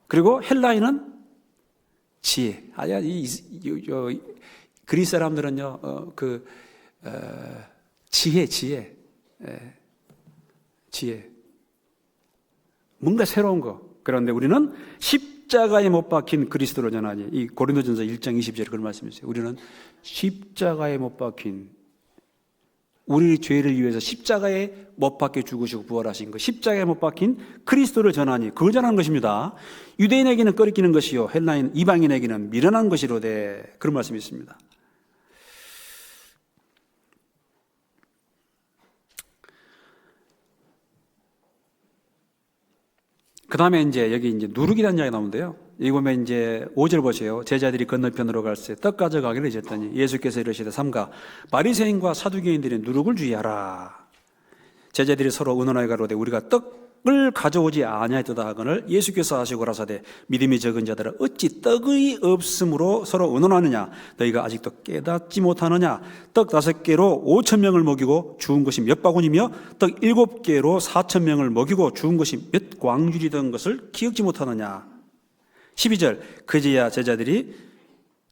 그리고 헬라인은 지혜. 그리스 사람들은요, 지혜. 뭔가 새로운 거. 그런데 우리는 십자가에 못 박힌 그리스도를 전하니. 이 고린도전서 1장 20절에 그런 말씀이 있어요. 우리는 십자가에 못 박힌, 우리 죄를 위해서 십자가에 못 박혀 죽으시고 부활하신 것, 십자가에 못 박힌 그리스도를 전하니, 그걸 전하는 것입니다. 유대인에게는 꺼리끼는 것이요 헬라인 이방인에게는 미련한 것이로되, 그런 말씀이 있습니다. 그 다음에 이제 여기 이제 누룩이라는 이야기가 나오는데요. 이 보면 이제 5절 보세요. 제자들이 건너편으로 갈새 떡 가져가기를 잊었더니 예수께서 이르시되 삼가 바리새인과 사두개인들이 누룩을 주의하라. 제자들이 서로 의논하여 가로되 우리가 떡을 가져오지 아니하였도다 하거늘 예수께서 하시고 가라사대 믿음이 적은 자들아 어찌 떡의 없음으로 서로 의논하느냐. 너희가 아직도 깨닫지 못하느냐. 떡 5개로 5,000명을 먹이고 주운 것이 몇 바구니며 떡 7개로 4,000명을 먹이고 주운 것이 몇 광줄이던 것을 기억지 못하느냐. 12절 그제야 제자들이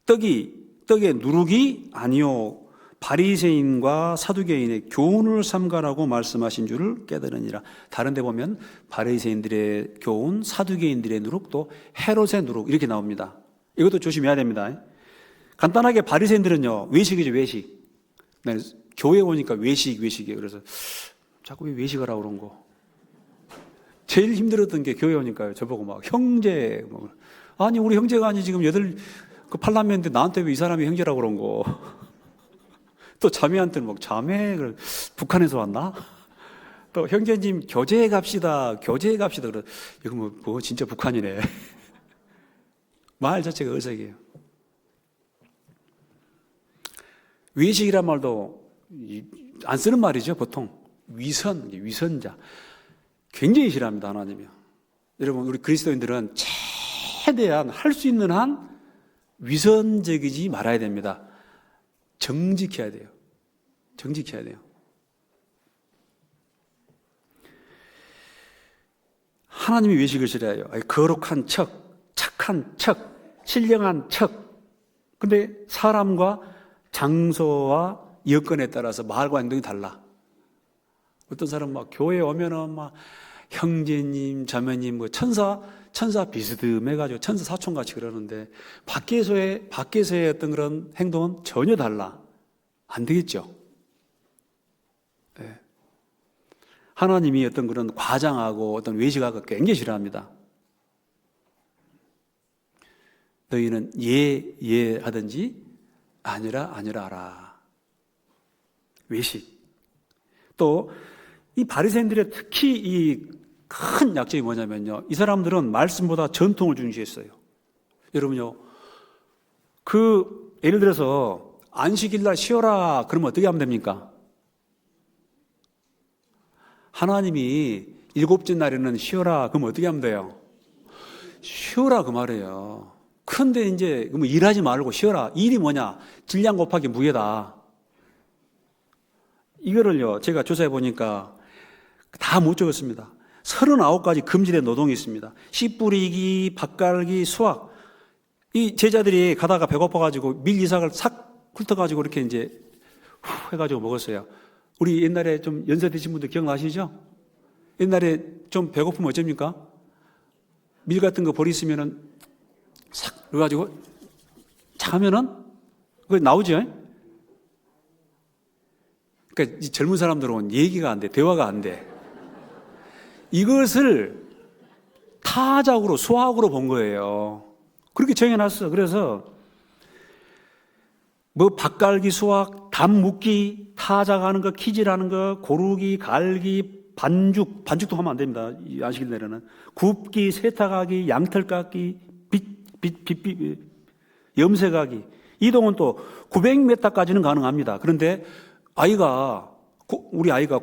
떡에 누룩이 아니요 바리새인과 사두개인의 교훈을 삼가라고 말씀하신 줄을 깨달으니라. 다른 데 보면 바리새인들의 교훈, 사두개인들의 누룩, 또 헤롯의 누룩 이렇게 나옵니다. 이것도 조심해야 됩니다. 간단하게 바리새인들은요, 외식이죠, 외식. 네, 교회 오니까 외식이에요. 그래서 자꾸 왜 외식을 하고 그런 거. 제일 힘들었던 게 교회 오니까요. 저보고 막 형제, 아니 우리 형제가 아니 지금 그 팔남매인데 나한테 왜 이 사람이 형제라고 그런 거. 또 자매한테는 막 자매, 북한에서 왔나? 또 형제님 교제해 갑시다. 그래. 이거 뭐 진짜 북한이네. 말 자체가 어색해요. 외식이란 말도 안 쓰는 말이죠, 보통. 위선자. 굉장히 싫어합니다, 하나님이요. 여러분, 우리 그리스도인들은 최대한 할 수 있는 한 위선적이지 말아야 됩니다. 정직해야 돼요. 하나님이 외식을 싫어해요. 거룩한 척, 착한 척, 신령한 척. 근데 사람과 장소와 여건에 따라서 말과 행동이 달라. 어떤 사람은 막 교회에 오면은 막 형제님, 자매님, 뭐 천사 비스듬해가지고 천사 사촌같이 그러는데 밖에서의 어떤 그런 행동은 전혀 달라. 안 되겠죠. 네. 하나님이 어떤 그런 과장하고 어떤 외식하고 굉장히 싫어합니다. 너희는 예 하든지 아니라 하라. 외식. 또 이 바리새인들의 특히 이 큰 약점이 뭐냐면요, 이 사람들은 말씀보다 전통을 중시했어요. 여러분요, 예를 들어서 안식일날 쉬어라 그러면 어떻게 하면 됩니까? 하나님이 7째 날에는 쉬어라 그러면 어떻게 하면 돼요? 쉬어라 그 말이에요. 그런데 이제 일하지 말고 쉬어라. 일이 뭐냐? 질량 곱하기 무게다. 이거를요, 제가 조사해 보니까 다 못 적었습니다. 39가지 금지된 노동이 있습니다. 씨 뿌리기, 밭 갈기, 수확. 이 제자들이 가다가 배고파가지고 밀 이삭을 싹 훑어가지고 이렇게 이제 후 해가지고 먹었어요. 우리 옛날에 좀 연세 드신 분들 기억나시죠? 옛날에 좀 배고프면 어쩝니까? 밀 같은 거 버리시면은 싹 넣어가지고 착 하면은 그거 나오죠? 그러니까 이 젊은 사람들은 얘기가 안 돼, 대화가 안 돼. 이것을 타작으로, 수학으로 본 거예요. 그렇게 정해놨어. 그래서 뭐 밭갈기, 수확, 담 묶기, 타작하는 거, 키질하는 거, 고르기, 갈기, 반죽도 하면 안 됩니다. 이 안식일 내에는 굽기, 세탁하기, 양털 깎기, 염색하기. 이동은 또 900m까지는 가능합니다. 그런데 우리 아이가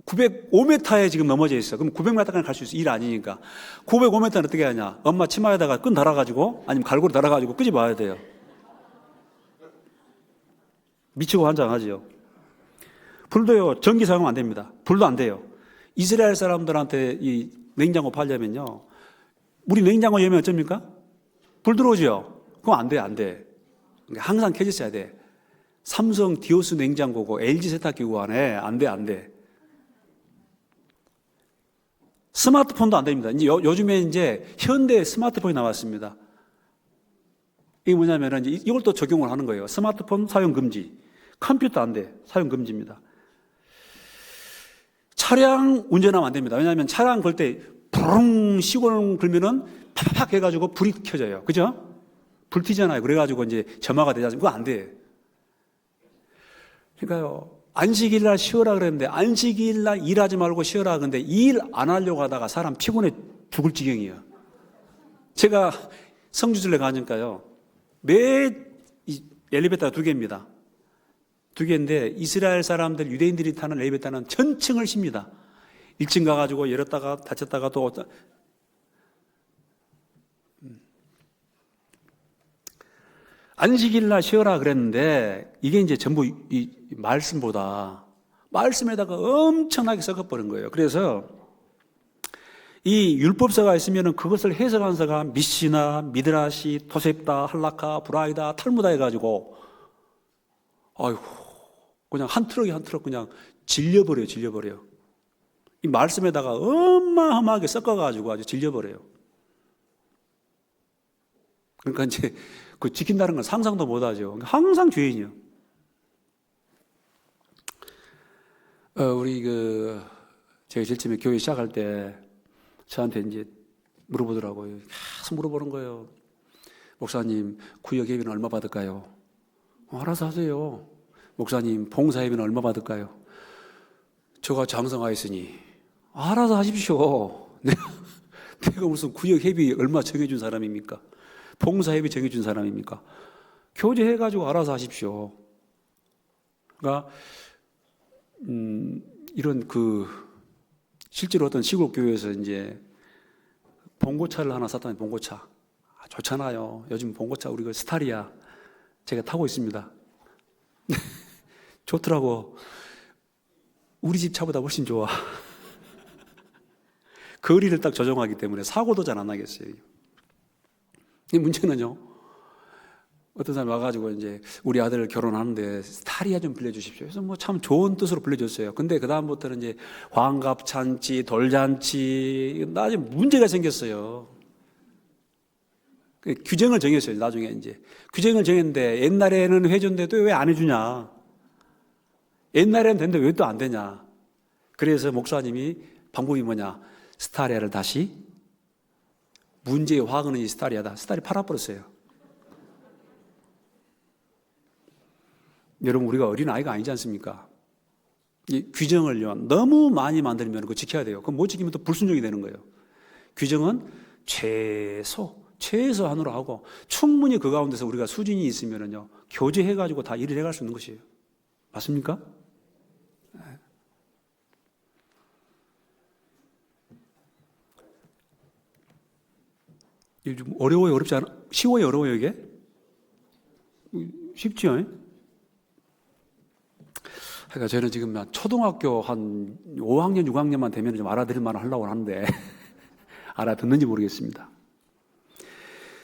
905m에 지금 넘어져 있어. 그럼 900m까지 갈 수 있어. 일 아니니까. 905m는 어떻게 하냐? 엄마 치마에다가 끈 달아가지고, 아니면 갈고리 달아가지고 끄집어야 돼요. 미치고 환장하지요. 불도요, 전기 사용하면 안 됩니다. 불도 안 돼요. 이스라엘 사람들한테 이 냉장고 팔려면요, 우리 냉장고 열면 어쩝니까? 불 들어오죠? 그럼 안 돼, 안 돼. 항상 켜져 있어야 돼. 삼성 디오스 냉장고고 LG 세탁기구 안에 안 돼, 안 돼. 스마트폰도 안 됩니다. 이제 요즘에 이제 현대 스마트폰이 나왔습니다. 이게 뭐냐면은 이제 이걸 또 적용을 하는 거예요. 스마트폰 사용 금지. 컴퓨터 안 돼. 사용 금지입니다. 차량 운전하면 안 됩니다. 왜냐하면 차량 걸 때 부릉 시골 걸면은 팍팍 해가지고 불이 켜져요. 그죠? 불 튀잖아요. 그래가지고 이제 점화가 되지 않습니까? 그거 안 돼. 그러니까요. 안식일 날 쉬어라 그랬는데 안식일 날 일하지 말고 쉬어라 그랬는데 일 안 하려고 하다가 사람 피곤해 죽을 지경이에요. 제가 성주순례 가니까요. 엘리베이터가 2개입니다. 2개인데 이스라엘 사람들 유대인들이 타는 엘리베이터는 전층을 씁니다. 1층 가가지고 열었다가 닫혔다가 또 안식일 날 쉬어라 그랬는데 이게 이제 전부 이 말씀에다가 엄청나게 섞어버린 거예요. 그래서 이 율법서가 있으면 그것을 해석한 서가 미시나, 미드라시, 토셉다, 할라카, 브라이다, 탈무다 해가지고 아이고 그냥 한 트럭 그냥 질려버려요. 이 말씀에다가 어마어마하게 섞어가지고 아주 질려버려요. 그러니까 이제 그 지킨다는 건 상상도 못하죠. 항상 죄인이요. 우리 제가 제일 처음에 교회 시작할 때 저한테 이제 물어보더라고요. 계속 물어보는 거예요. 목사님, 구역 예비는 얼마 받을까요? 알아서 하세요. 목사님, 봉사 예비는 얼마 받을까요? 저가 장성하였으니 알아서 하십시오. 내가 무슨 구역 예비 얼마 정해준 사람입니까? 봉사 예비 정해준 사람입니까? 교제해가지고 알아서 하십시오. 그러니까 이런 실제로 어떤 시골 교회에서 이제 봉고차를 하나 샀다니 봉고차. 좋잖아요. 요즘 봉고차 우리 스타리아 제가 타고 있습니다. 좋더라고. 우리 집 차보다 훨씬 좋아. 거리를 딱 조정하기 때문에 사고도 잘 안 나겠어요. 이 문제는요. 어떤 사람이 와가지고 이제 우리 아들 결혼하는데 스타리아 좀 빌려주십시오. 그래서 뭐 참 좋은 뜻으로 빌려줬어요. 근데 그 다음부터는 이제 환갑잔치, 돌잔치 나중에 문제가 생겼어요. 규정을 정했어요. 나중에 이제 규정을 정했는데 옛날에는 해줬는데도 왜 안 해주냐? 옛날에는 됐는데 왜 또 안 되냐? 그래서 목사님이 방법이 뭐냐? 스타리아를 다시 문제의 화근은 이 스타리아다. 스타리 팔아버렸어요. 여러분 우리가 어린 아이가 아니지 않습니까? 이 규정을요 너무 많이 만들면 그거 지켜야 돼요. 그럼 못 지키면 또 불순종이 되는 거예요. 규정은 최소한으로 하고 충분히 그 가운데서 우리가 수준이 있으면은요 교제해가지고 다 일을 해갈 수 있는 것이에요. 맞습니까? 이게 좀 어려워요, 어렵지 않아? 쉬워요, 어려워요 이게? 쉽지요? 그러니까 저는 지금 초등학교 한 5학년, 6학년만 되면 좀 알아들을 만한 하려고 하는데 알아듣는지 모르겠습니다.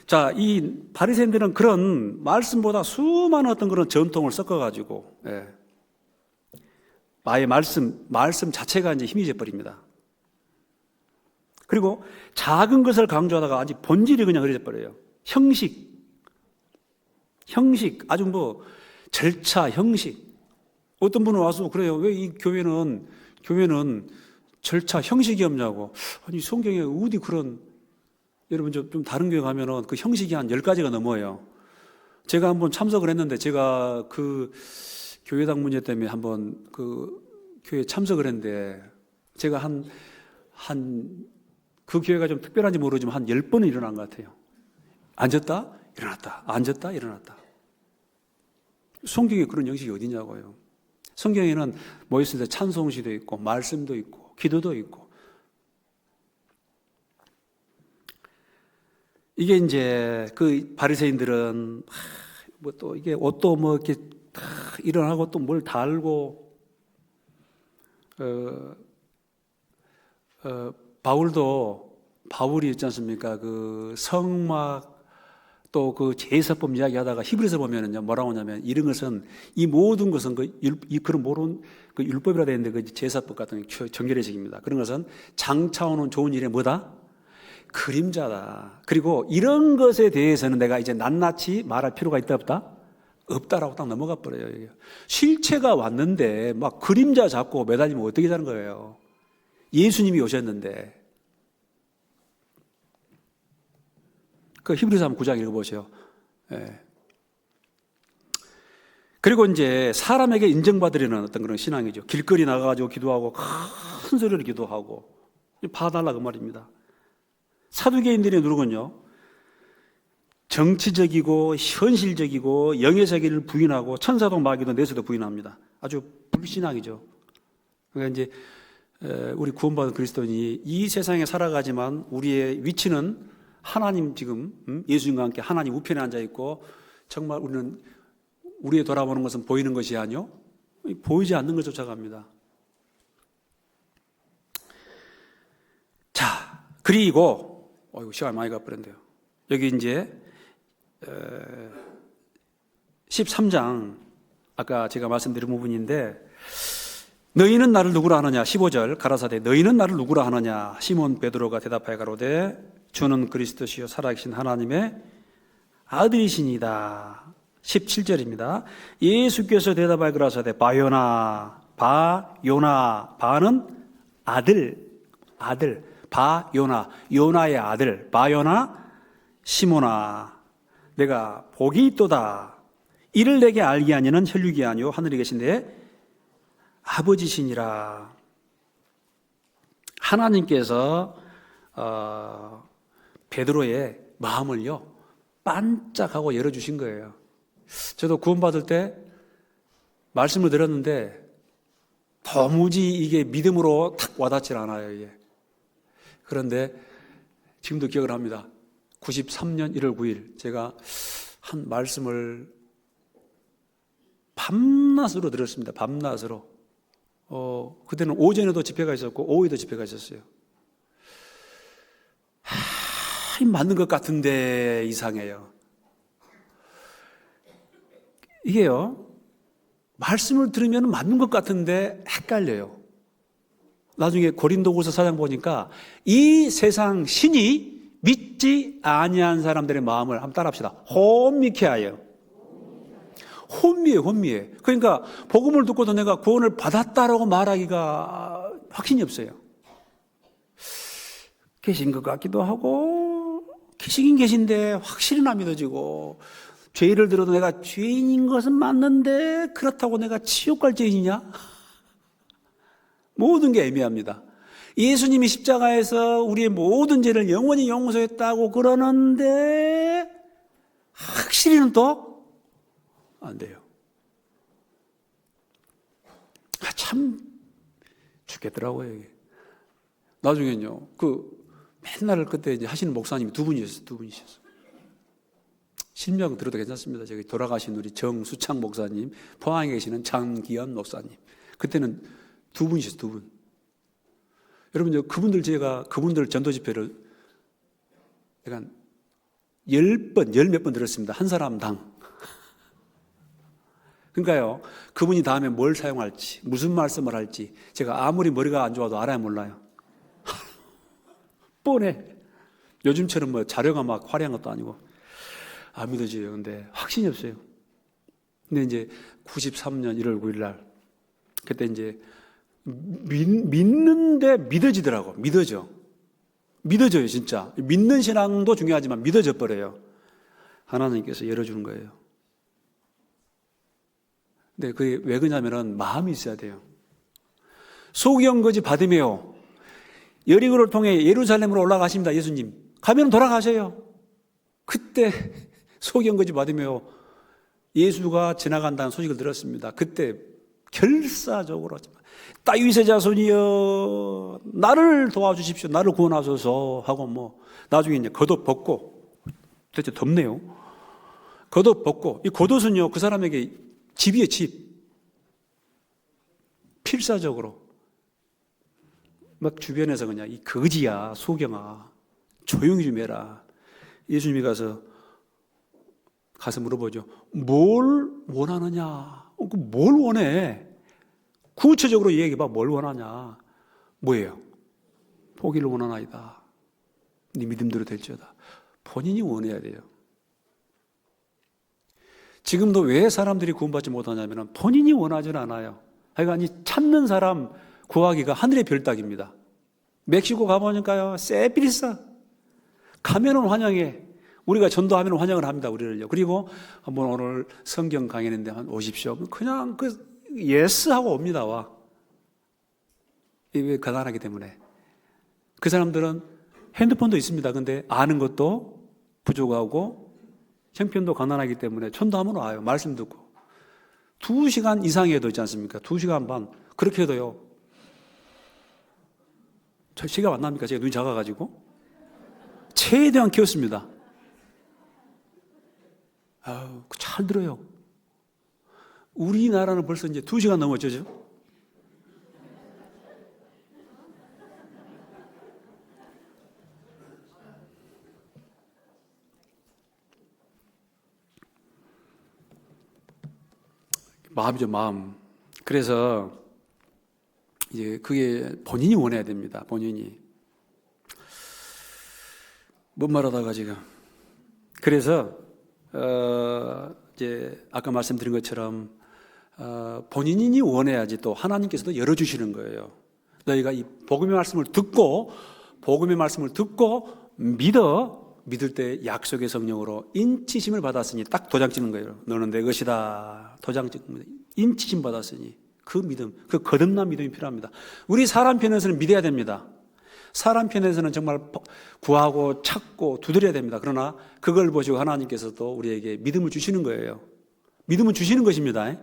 자, 이 바리새인들은 그런 말씀보다 수많은 어떤 그런 전통을 섞어가지고, 아예 말씀 자체가 이제 힘이 져버립니다. 그리고 작은 것을 강조하다가 아주 본질이 그냥 흐려져 버려요. 형식, 아주 뭐 절차, 형식. 어떤 분은 와서 그래요. 왜 이 교회는 절차, 형식이 없냐고. 아니, 성경에 어디 그런, 여러분 좀 다른 교회 가면은 그 형식이 한 10가지가 넘어요. 제가 한번 참석을 했는데, 제가 그 교회당 문제 때문에 한번 그 교회에 참석을 했는데, 제가 그 교회가 좀 특별한지 모르지만 한 10번은 일어난 것 같아요. 앉았다, 일어났다, 앉았다, 일어났다. 성경에 그런 형식이 어디냐고요. 성경에는 뭐 있을 때 찬송시도 있고, 말씀도 있고, 기도도 있고. 이게 이제 그 바리새인들은 뭐 또 이게 옷도 뭐 이렇게 일어나고 또 뭘 달고, 바울이 있지 않습니까? 그 성막 또 그 제사법 이야기하다가 히브리서 보면은요 뭐라고 하냐면 이런 것은 이 모든 것은 그런 모든 그 율법이라 되어 있는데 그 제사법 같은 게 정결의식입니다. 그런 것은 장차오는 좋은 일의 뭐다? 그림자다. 그리고 이런 것에 대해서는 내가 이제 낱낱이 말할 필요가 있다 없다? 없다라고 딱 넘어가 버려요. 실체가 왔는데 막 그림자 잡고 매달리면 어떻게 되는 거예요? 예수님이 오셨는데. 그 히브리서 9장 읽어보세요. 그리고 이제 사람에게 인정받으려는 어떤 그런 신앙이죠. 길거리 나가가지고 기도하고 큰 소리로 기도하고 봐달라 그 말입니다. 사두개인들의 누룩은요, 정치적이고 현실적이고 영의 세계를 부인하고 천사도 마귀도 내세도 부인합니다. 아주 불신앙이죠. 그러니까 이제 우리 구원받은 그리스도인이 이 세상에 살아가지만 우리의 위치는 하나님 지금 예수님과 함께 하나님 우편에 앉아 있고 정말 우리는 우리의 돌아보는 것은 보이는 것이 아니요 보이지 않는 걸 쫓아갑니다. 자, 그리고 시간 많이 가버렸네요. 여기 이제 13장 아까 제가 말씀드린 부분인데 너희는 나를 누구라 하느냐 15절 가라사대 너희는 나를 누구라 하느냐 시몬 베드로가 대답하여 가로되 주는 그리스도시요 살아계신 하나님의 아들이시니다. 17절입니다. 예수께서 대답하여 가라사대 바요나 바는 아들 바요나 요나의 아들 바요나 시몬아 내가 복이 있도다. 이를 내게 알게 하니는 혈육이 아니요 하늘에 계신데 아버지시니라. 하나님께서 베드로의 마음을요 반짝하고 열어주신 거예요. 저도 구원받을 때 말씀을 들었는데 도무지 이게 믿음으로 탁 와닿질 않아요. 이게. 그런데 지금도 기억을 합니다. 93년 1월 9일 제가 한 말씀을 밤낮으로 들었습니다. 밤낮으로. 그때는 오전에도 집회가 있었고 오후에도 집회가 있었어요. 맞는 것 같은데 이상해요. 이게요 말씀을 들으면 맞는 것 같은데 헷갈려요. 나중에 고린도후서 4장 보니까 이 세상 신이 믿지 아니한 사람들의 마음을 한번 따라합시다. 혼미케 하여. 혼미해. 그러니까 복음을 듣고도 내가 구원을 받았다라고 말하기가 확신이 없어요. 계신 것 같기도 하고 계시긴 계신데 확실히 안 믿어지고 죄를 들어도 내가 죄인인 것은 맞는데 그렇다고 내가 지옥 갈 죄인이냐? 모든 게 애매합니다. 예수님이 십자가에서 우리의 모든 죄를 영원히 용서했다고 그러는데 확실히는 또 안 돼요. 참 죽겠더라고요. 이게. 나중에는요. 맨날 그때 이제 하시는 목사님이 두 분이셨어요. 실명 들어도 괜찮습니다. 저기 돌아가신 우리 정수창 목사님, 포항에 계시는 장기현 목사님. 그때는 두 분이셨어요, 두 분. 여러분, 그분들 전도 집회를 약간 10번, 열 몇 번 들었습니다. 한 사람당. 그러니까요, 그분이 다음에 뭘 사용할지, 무슨 말씀을 할지, 제가 아무리 머리가 안 좋아도 알아야 몰라요. 뻔해. 요즘처럼 뭐 자료가 막 화려한 것도 아니고. 안 믿어져요. 근데 확신이 없어요. 근데 이제 93년 1월 9일 날, 그때 이제 믿는데 믿어지더라고. 믿어져요, 진짜. 믿는 신앙도 중요하지만 믿어져 버려요. 하나님께서 열어주는 거예요. 근데 그게 왜 그러냐면은 마음이 있어야 돼요. 소경거지 바디메오, 여리고를 통해 예루살렘으로 올라가십니다, 예수님. 가면 돌아가세요. 그때 소경거지 바디메오, 예수가 지나간다는 소식을 들었습니다. 그때 결사적으로 다윗의 자손이여 나를 도와주십시오, 나를 구원하소서 하고 뭐 나중에 이제 겉옷 벗고, 대체 덥네요. 겉옷 벗고, 이 겉옷은요 그 사람에게 집이에요, 집. 필사적으로 막 주변에서 그냥 이 거지야, 소경아, 조용히 좀 해라. 예수님이 가서 물어보죠. 뭘 원하느냐? 뭘 원해? 구체적으로 얘기해봐. 뭘 원하냐? 뭐예요? 포기를 원하나이다. 네 믿음대로 될지어다. 본인이 원해야 돼요. 지금도 왜 사람들이 구원받지 못하냐면 본인이 원하지는 않아요. 하여간 이 찾는 사람 구하기가 하늘의 별따기입니다. 멕시코 가보니까요, 세비리사. 가면은 환영해. 우리가 전도하면 환영을 합니다, 우리를요. 그리고 한번 오늘 성경 강의했는데 한 오십시오. 그냥 예스 하고 옵니다, 와. 왜 가난하기 때문에. 그 사람들은 핸드폰도 있습니다. 근데 아는 것도 부족하고 형편도 가난하기 때문에 전도하면 와요. 말씀 듣고. 2시간 이상의 해도 있지 않습니까? 2시간 반. 그렇게 해도요. 저 시간 안 납니까? 제가 눈이 작아가지고. 최대한 키웠습니다. 아유, 잘 들어요. 우리나라는 벌써 이제 2시간 넘었죠? 마음이죠, 마음. 그래서 이제 그게 본인이 원해야 됩니다. 본인이. 뭔 말하다가 지금. 그래서 이제 아까 말씀드린 것처럼 본인이 원해야지 또 하나님께서도 열어주시는 거예요. 너희가 이 복음의 말씀을 듣고 믿을 때 약속의 성령으로 인치심을 받았으니, 딱 도장 찍는 거예요. 너는 내 것이다. 도장 찍는 인치심 받았으니 그 믿음, 그 거듭난 믿음이 필요합니다. 우리 사람 편에서는 믿어야 됩니다. 사람 편에서는 정말 구하고 찾고 두드려야 됩니다. 그러나 그걸 보시고 하나님께서도 우리에게 믿음을 주시는 거예요. 믿음을 주시는 것입니다.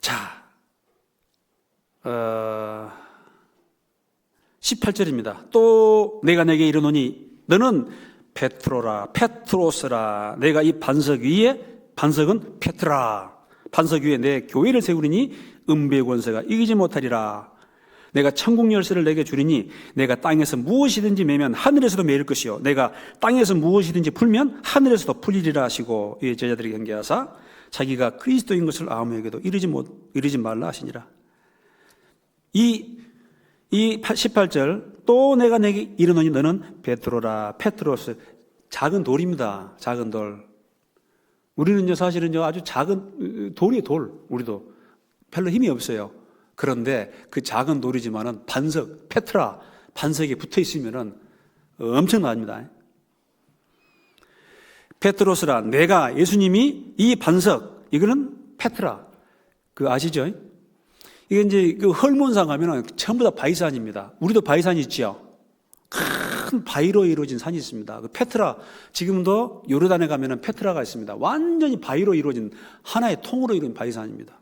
자, 18절입니다. 또 내가 내게 이르노니 너는 페트로스라. 내가 이 반석 반석은 페트라. 반석 위에 내 교회를 세우리니 음부의 권세가 이기지 못하리라. 내가 천국 열쇠를 내게 주리니 내가 땅에서 무엇이든지 매면 하늘에서도 매일 것이요 내가 땅에서 무엇이든지 풀면 하늘에서도 풀리리라 하시고, 이 제자들에게 경계하사 자기가 그리스도인 것을 아무에게도 이르지 말라 하시니라. 이 18절, 또 내가 내게 이르노니 너는 베드로라. 페트로스, 작은 돌입니다. 작은 돌. 우리는요 사실은요 아주 작은 돌이에요, 돌. 우리도 별로 힘이 없어요. 그런데 그 작은 돌이지만은 반석, 페트라, 반석에 붙어 있으면은 엄청납니다. 페트로스라. 내가, 예수님이 이 반석, 이거는 페트라. 그 아시죠? 이게 이제 그 헐몬산 가면은 전부 다 바위산입니다. 우리도 바위산이 있죠. 큰 바위로 이루어진 산이 있습니다. 그 페트라, 지금도 요르단에 가면은 페트라가 있습니다. 완전히 바위로 이루어진 하나의 통으로 이루어진 바위산입니다.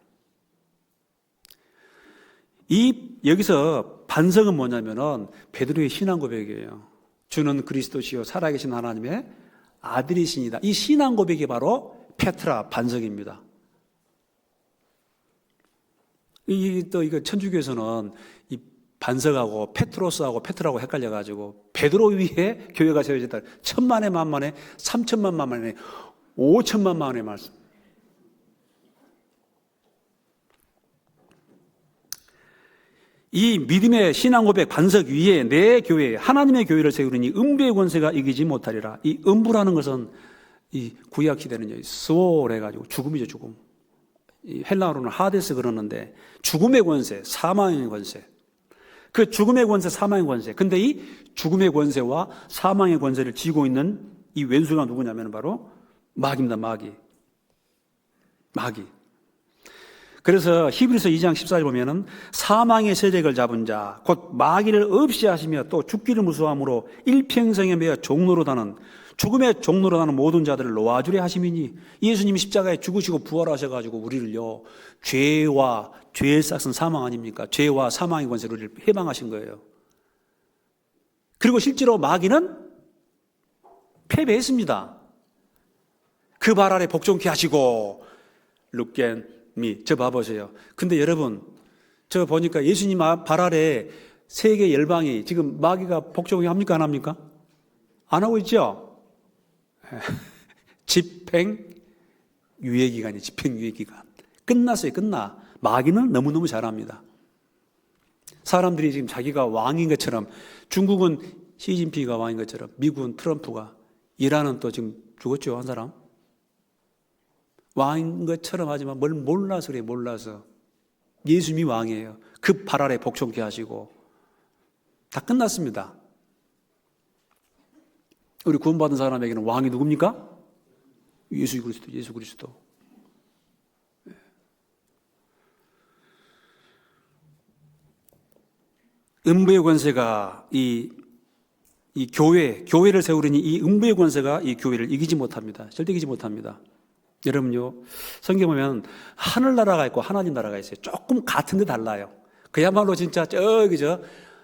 여기서 반석은 뭐냐면은 베드로의 신앙 고백이에요. 주는 그리스도시요 살아계신 하나님의 아들이십니다. 이 신앙 고백이 바로 페트라 반석입니다. 이거 천주교에서는 이 반석하고 페트로스하고 페트라고 헷갈려가지고 베드로 위에 교회가 세워졌다. 1000만에 만만에 3000만 만만에 5천만 만의 말씀. 이 믿음의 신앙 고백 반석 위에 내 교회, 하나님의 교회를 세우리니 음부의 권세가 이기지 못하리라. 이 음부라는 것은 이 구약 시대는 스올 해가지고 죽음이죠, 죽음. 이 헬라어로는 하데스 그러는데 죽음의 권세, 사망의 권세. 그 죽음의 권세, 사망의 권세. 근데 이 죽음의 권세와 사망의 권세를 쥐고 있는 이 왼수가 누구냐면 바로 마귀입니다, 마귀. 그래서 히브리서 2장 14절 보면은 사망의 세력을 잡은 자, 곧 마귀를 없이 하시며 또 죽기를 무서워함으로 일평생에 매여 종노릇하는 죽음의 종노릇하는 모든 자들을 놓아주려 하심이니 예수님이 십자가에 죽으시고 부활하셔가지고 우리를요 죄와 죄의 싹은 사망 아닙니까? 죄와 사망의 권세를 우리를 해방하신 거예요. 그리고 실제로 마귀는 패배했습니다. 그 발 아래 복종케 하시고 룩겐미 저 봐보세요. 근데 여러분 저 보니까 예수님 발 아래 세계 열방이 지금 마귀가 복종을 합니까 안 합니까? 안 하고 있죠? 집행유예기간이 집행유예기간 끝났어요. 끝나. 마귀는 너무너무 잘합니다. 사람들이 지금 자기가 왕인 것처럼 중국은 시진핑이가 왕인 것처럼 미국은 트럼프가 이란은 또 지금 죽었죠 한 사람 왕인 것처럼 하지만 뭘 몰라서 그래. 몰라서 예수님이 왕이에요. 그 발 아래 복종케 하시고 다 끝났습니다. 우리 구원받은 사람에게는 왕이 누굽니까? 예수 그리스도. 음부의 권세가 이 교회를 세우려니 이 음부의 권세가 이 교회를 이기지 못합니다. 절대 이기지 못합니다. 여러분요, 성경 보면 하늘나라가 있고 하나님 나라가 있어요. 조금 같은데 달라요. 그야말로 진짜 저기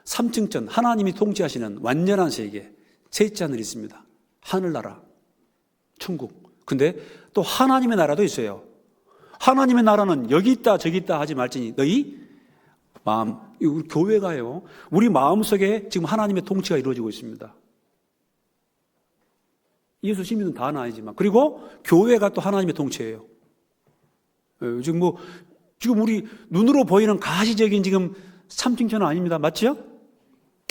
3층전 하나님이 통치하시는 완전한 세계, 셋째 하늘이 있습니다. 하늘나라, 천국. 근데 또 하나님의 나라도 있어요. 하나님의 나라는 여기 있다 저기 있다 하지 말지니 너희 마음, 우리 교회가요, 우리 마음속에 지금 하나님의 통치가 이루어지고 있습니다. 예수 시민은 다는 아니지만, 그리고 교회가 또 하나님의 통치예요. 지금 우리 눈으로 보이는 가시적인 지금 3층천은 아닙니다. 맞죠?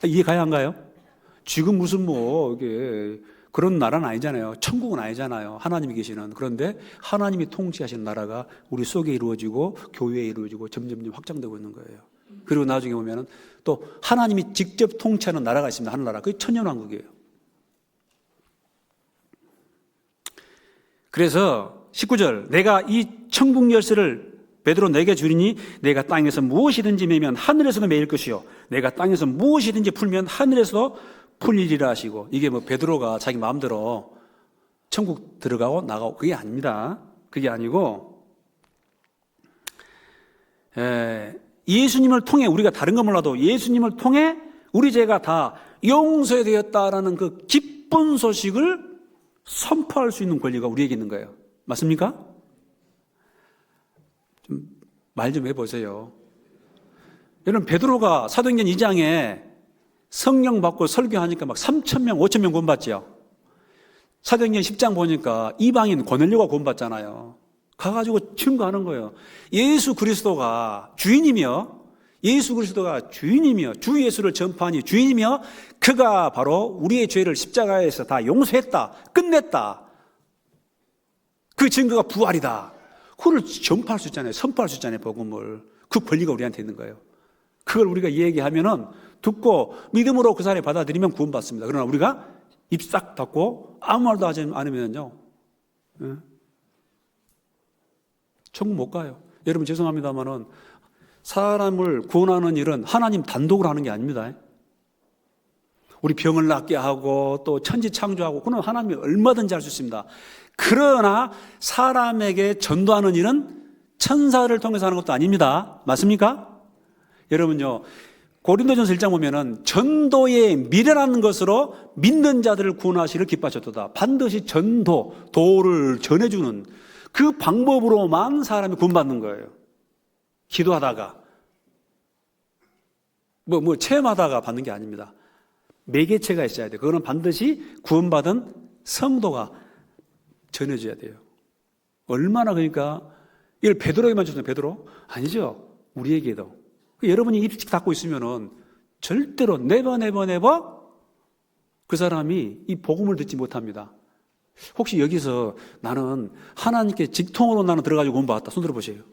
이해 가야 한가요? 지금 무슨 이게 그런 나라는 아니잖아요. 천국은 아니잖아요. 하나님이 계시는. 그런데 하나님이 통치하시는 나라가 우리 속에 이루어지고 교회에 이루어지고 점점 확장되고 있는 거예요. 그리고 나중에 보면은 또 하나님이 직접 통치하는 나라가 있습니다. 하늘나라. 그게 천년왕국이에요. 그래서 19절 내가 이 천국 열쇠를 베드로 내게 주리니 내가 땅에서 무엇이든지 매면 하늘에서도 매일 것이요 내가 땅에서 무엇이든지 풀면 하늘에서도 풀리리라 하시고, 이게 베드로가 자기 마음대로 천국 들어가고 나가고 그게 아닙니다. 그게 아니고 예수님을 통해 우리가 다른 건 몰라도 예수님을 통해 우리 죄가 다 용서되었다라는 그 기쁜 소식을 선포할 수 있는 권리가 우리에게 있는 거예요. 맞습니까? 말 좀 해보세요. 여러분 베드로가 사도행전 2장에 성령 받고 설교하니까 막 3,000명, 5,000명 구원받죠. 사도행전 10장 보니까 이방인 고넬료가 구원받잖아요. 가가지고 증거하는 거예요. 예수 그리스도가 주인이며 주 예수를 전파하니 주인이며 그가 바로 우리의 죄를 십자가에서 다 용서했다, 끝냈다. 그 증거가 부활이다. 그걸 전파할 수 있잖아요. 선포할 수 있잖아요. 복음을. 그 권리가 우리한테 있는 거예요. 그걸 우리가 얘기하면은 듣고 믿음으로 그 사람이 받아들이면 구원받습니다. 그러나 우리가 입 싹 닫고 아무 말도 하지 않으면요, 천국 못 가요. 여러분 죄송합니다만은 사람을 구원하는 일은 하나님 단독으로 하는 게 아닙니다. 우리 병을 낫게 하고 또 천지 창조하고 그건 하나님이 얼마든지 할 수 있습니다. 그러나 사람에게 전도하는 일은 천사를 통해서 하는 것도 아닙니다. 맞습니까? 여러분요, 고린도전서 1장 보면은 전도의 미련한 것으로 믿는 자들을 구원하시기를 기뻐하셨도다. 반드시 전도, 도를 전해주는 그 방법으로만 사람이 구원받는 거예요. 기도하다가 체험하다가 받는 게 아닙니다. 매개체가 있어야 돼요. 그거는 반드시 구원받은 성도가 전해줘야 돼요. 얼마나 그러니까 이걸 베드로에게만 줬어요. 베드로? 아니죠. 우리에게도. 여러분이 입 닫고 있으면은 절대로 네버 그 사람이 이 복음을 듣지 못합니다. 혹시 여기서 나는 하나님께 직통으로 나는 들어가지고 구원받았다. 손 들어보세요.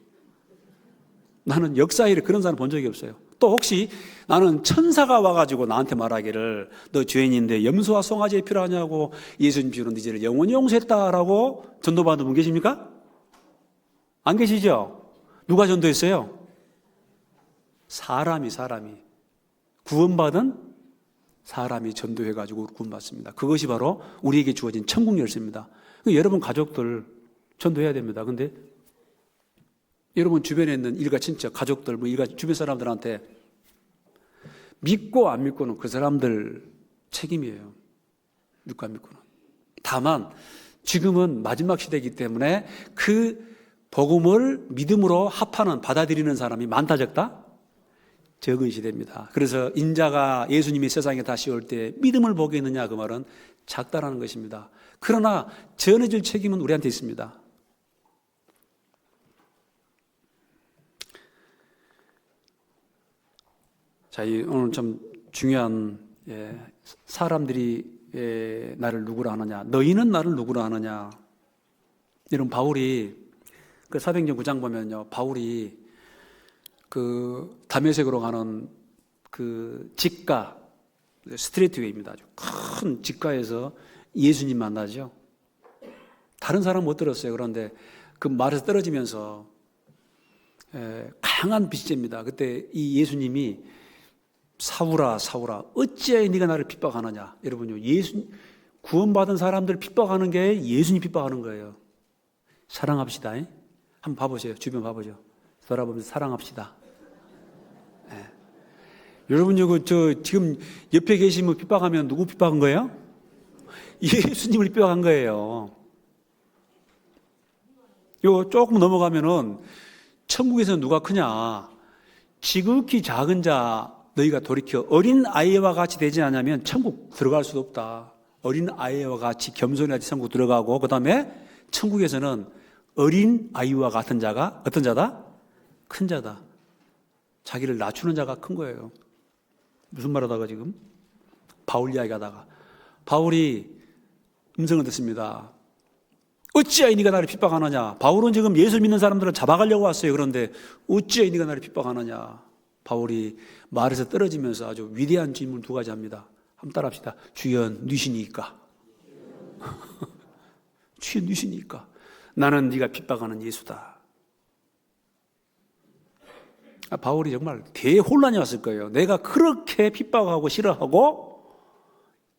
나는 역사에 그런 사람 본 적이 없어요. 또 혹시 나는 천사가 와가지고 나한테 말하기를 너 죄인인데 염소와 송아지에 필요하냐고 예수님 비우는 네 죄를 영원히 용서했다라고 전도받은 분 계십니까? 안 계시죠? 누가 전도했어요? 사람이 구원받은 사람이 전도해가지고 구원받습니다. 그것이 바로 우리에게 주어진 천국 열쇠입니다. 여러분 가족들 전도해야 됩니다. 근데 여러분 주변에 있는 일가 친척, 가족들, 일가 주변 사람들한테 믿고 안 믿고는 그 사람들 책임이에요. 믿고 안 믿고는. 다만 지금은 마지막 시대이기 때문에 그 복음을 믿음으로 합하는 받아들이는 사람이 많다 적다? 적은 시대입니다. 그래서 인자가 예수님이 세상에 다시 올 때 믿음을 보겠느냐 그 말은 작다라는 것입니다. 그러나 전해줄 책임은 우리한테 있습니다. 자, 오늘 좀 중요한 사람들이 나를 누구라 하느냐, 너희는 나를 누구라 하느냐. 이런 바울이 그 사도행전 9장 보면요, 바울이 그 다메섹으로 가는 그 직가 스트레이트웨이입니다. 아주 큰 직가에서 예수님 만나죠. 다른 사람 못 들었어요. 그런데 그 말에서 떨어지면서 강한 빛입니다. 그때 이 예수님이 사울아 어찌하여 네가 나를 핍박하느냐. 여러분요, 구원받은 사람들 핍박하는 게 예수님 핍박하는 거예요. 사랑합시다. 한번 봐보세요. 주변 봐보죠. 돌아보면서 사랑합시다. 네. 여러분 지금 옆에 계시면 핍박하면 누구 핍박한 거예요? 예수님을 핍박한 거예요. 요 조금 넘어가면은 천국에서 누가 크냐? 지극히 작은 자 너희가 돌이켜 어린 아이와 같이 되지 않으면 천국 들어갈 수도 없다. 어린 아이와 같이 겸손해야지 천국 들어가고, 그 다음에 천국에서는 어린 아이와 같은 자가 어떤 자다? 큰 자다. 자기를 낮추는 자가 큰 거예요. 무슨 말 하다가 지금? 바울 이야기 하다가 바울이 음성을 듣습니다. 어찌하여 네가 나를 핍박하느냐. 바울은 지금 예수 믿는 사람들을 잡아가려고 왔어요. 그런데 어찌하여 네가 나를 핍박하느냐. 바울이 말에서 떨어지면서 아주 위대한 질문 두 가지 합니다. 한번 따라합시다. 주여 누시니까. 주여 누시니까. 나는 네가 핍박하는 예수다. 바울이 정말 대혼란이 왔을 거예요. 내가 그렇게 핍박하고 싫어하고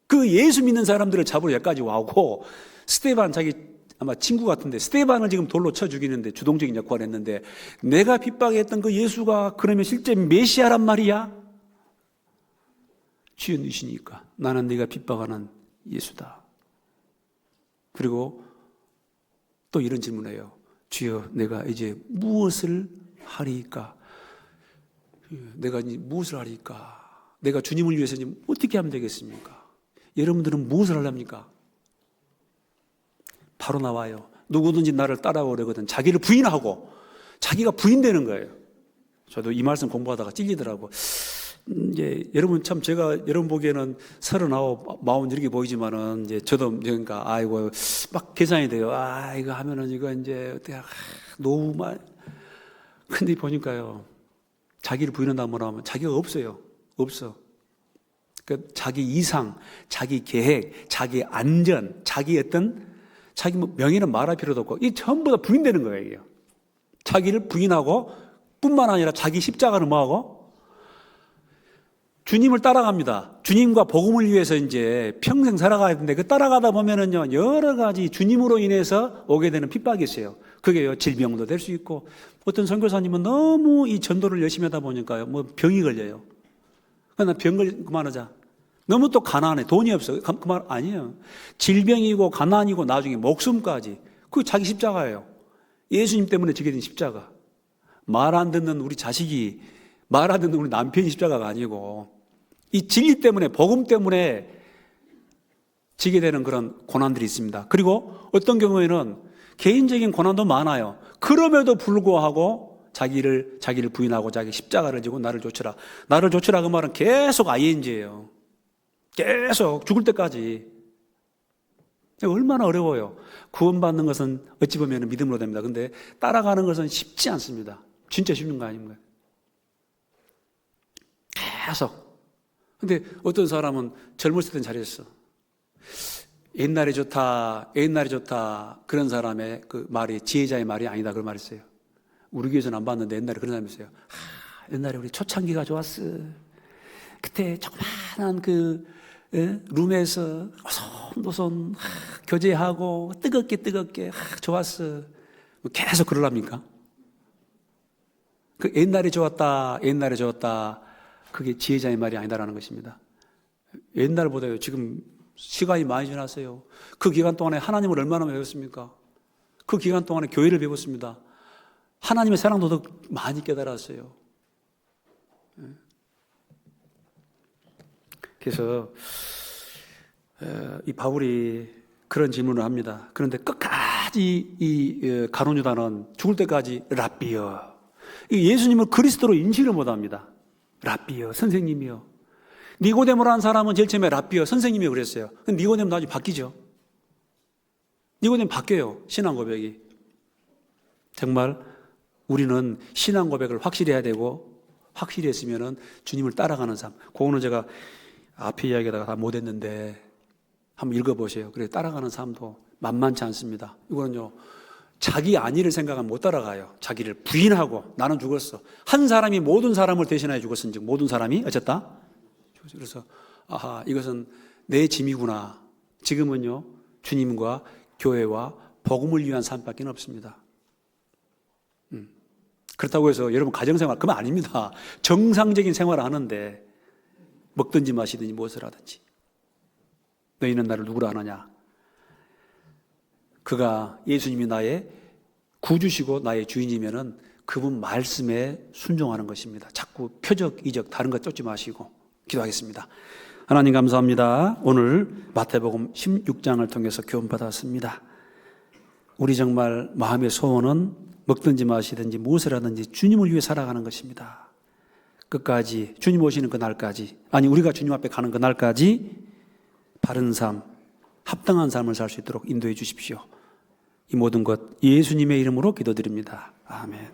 그 예수 믿는 사람들을 잡으러 여기까지 와고, 스데반 자기 아마 친구 같은데 스데반을 지금 돌로 쳐 죽이는데 주동적인 역할을 했는데 내가 핍박했던 그 예수가 그러면 실제 메시아란 말이야? 주여 누시니까 나는 네가 핍박하는 예수다. 그리고 또 이런 질문을 해요. 주여 내가 이제 무엇을 하리이까? 내가 이제 무엇을 하리이까? 내가 주님을 위해서 이제 어떻게 하면 되겠습니까? 여러분들은 무엇을 하렵니까? 바로 나와요. 누구든지 나를 따라오려거든 자기를 부인하고, 자기가 부인되는 거예요. 저도 이 말씀 공부하다가 찔리더라고. 이제 여러분 참 제가 여러분 보기에는 39, 40 이렇게 보이지만은 이제 저도 그러니까 아이고 막 계산이 돼요. 이거 하면은 이거 이제 어떻게 노후만. 근데 보니까요, 자기를 부인한다고 뭐라면 자기가 없어요. 없어. 그러니까 자기 이상, 자기 계획, 자기 안전, 자기 어떤 자기 명예는 말할 필요도 없고 이 전부 다 부인되는 거예요. 자기를 부인하고 뿐만 아니라 자기 십자가는 뭐하고? 주님을 따라갑니다. 주님과 복음을 위해서 이제 평생 살아가야 되는데 그 따라가다 보면은요, 여러 가지 주님으로 인해서 오게 되는 핍박이 있어요. 그게요, 질병도 될 수 있고, 어떤 선교사님은 너무 이 전도를 열심히 하다 보니까요, 병이 걸려요. 나 병 걸리 그만하자. 너무 또 가난해. 돈이 없어. 그만 아니에요. 질병이고 가난이고 나중에 목숨까지. 그게 자기 십자가예요. 예수님 때문에 지게 된 십자가. 말 안 듣는 우리 자식이, 말 안 듣는 우리 남편이 십자가가 아니고 이 진리 때문에, 복음 때문에 지게 되는 그런 고난들이 있습니다. 그리고 어떤 경우에는 개인적인 고난도 많아요. 그럼에도 불구하고 자기를 부인하고 자기 십자가를 지고 나를 좇으라. 나를 좇으라 그 말은 계속 ing예요. 계속 죽을 때까지. 얼마나 어려워요. 구원받는 것은 어찌 보면 믿음으로 됩니다. 근데 따라가는 것은 쉽지 않습니다. 진짜 쉬운 거 아닌가요? 계속. 근데 어떤 사람은 젊었을 땐 잘했어. 옛날이 좋다, 옛날이 좋다. 그런 사람의 그 말이 지혜자의 말이 아니다. 그런 말이 있어요. 우리 교회에서는 안 봤는데 옛날에 그런 사람이 있어요. 옛날에 우리 초창기가 좋았어. 그때 조그마한 그 룸에서 오손도손 교제하고 뜨겁게 좋았어. 계속 그러랍니까? 그 옛날이 좋았다, 옛날이 좋았다. 그게 지혜자의 말이 아니다라는 것입니다. 옛날보다요, 지금 시간이 많이 지났어요. 그 기간 동안에 하나님을 얼마나 배웠습니까? 그 기간 동안에 교회를 배웠습니다. 하나님의 사랑도 더 많이 깨달았어요. 그래서 이 바울이 그런 질문을 합니다. 그런데 끝까지 이 가룟 유다는 죽을 때까지 랍비여, 예수님을 그리스도로 인식을 못합니다. 랍비여, 선생님이요. 니고데모라는 사람은 제일 처음에 랍비여, 선생님이 그랬어요. 근데 니고데모 나중에 바뀌죠. 니고데모 바뀌어요. 신앙 고백이. 정말 우리는 신앙 고백을 확실히 해야 되고, 확실히 했으면은 주님을 따라가는 삶. 그거는 제가 앞에 이야기하다가 다 못했는데 한번 읽어보세요. 그래, 따라가는 삶도 만만치 않습니다. 이거는요, 자기 안위를 생각하면 못 따라가요. 자기를 부인하고 나는 죽었어. 한 사람이 모든 사람을 대신하여 죽었은즉 모든 사람이 어쨌다? 그래서 아하, 이것은 내 짐이구나. 지금은요, 주님과 교회와 복음을 위한 삶밖에 없습니다. 그렇다고 해서 여러분 가정생활 그건 아닙니다. 정상적인 생활을 하는데 먹든지 마시든지 무엇을 하든지 너희는 나를 누구라 하느냐. 그가 예수님이 나의 구주시고 나의 주인이면은 그분 말씀에 순종하는 것입니다. 자꾸 표적, 이적 다른 것 쫓지 마시고 기도하겠습니다. 하나님 감사합니다. 오늘 마태복음 16장을 통해서 교훈받았습니다. 우리 정말 마음의 소원은 먹든지 마시든지 무엇을 하든지 주님을 위해 살아가는 것입니다. 끝까지 주님 오시는 그날까지, 아니 우리가 주님 앞에 가는 그날까지 바른 삶, 합당한 삶을 살 수 있도록 인도해 주십시오. 이 모든 것 예수님의 이름으로 기도드립니다. 아멘.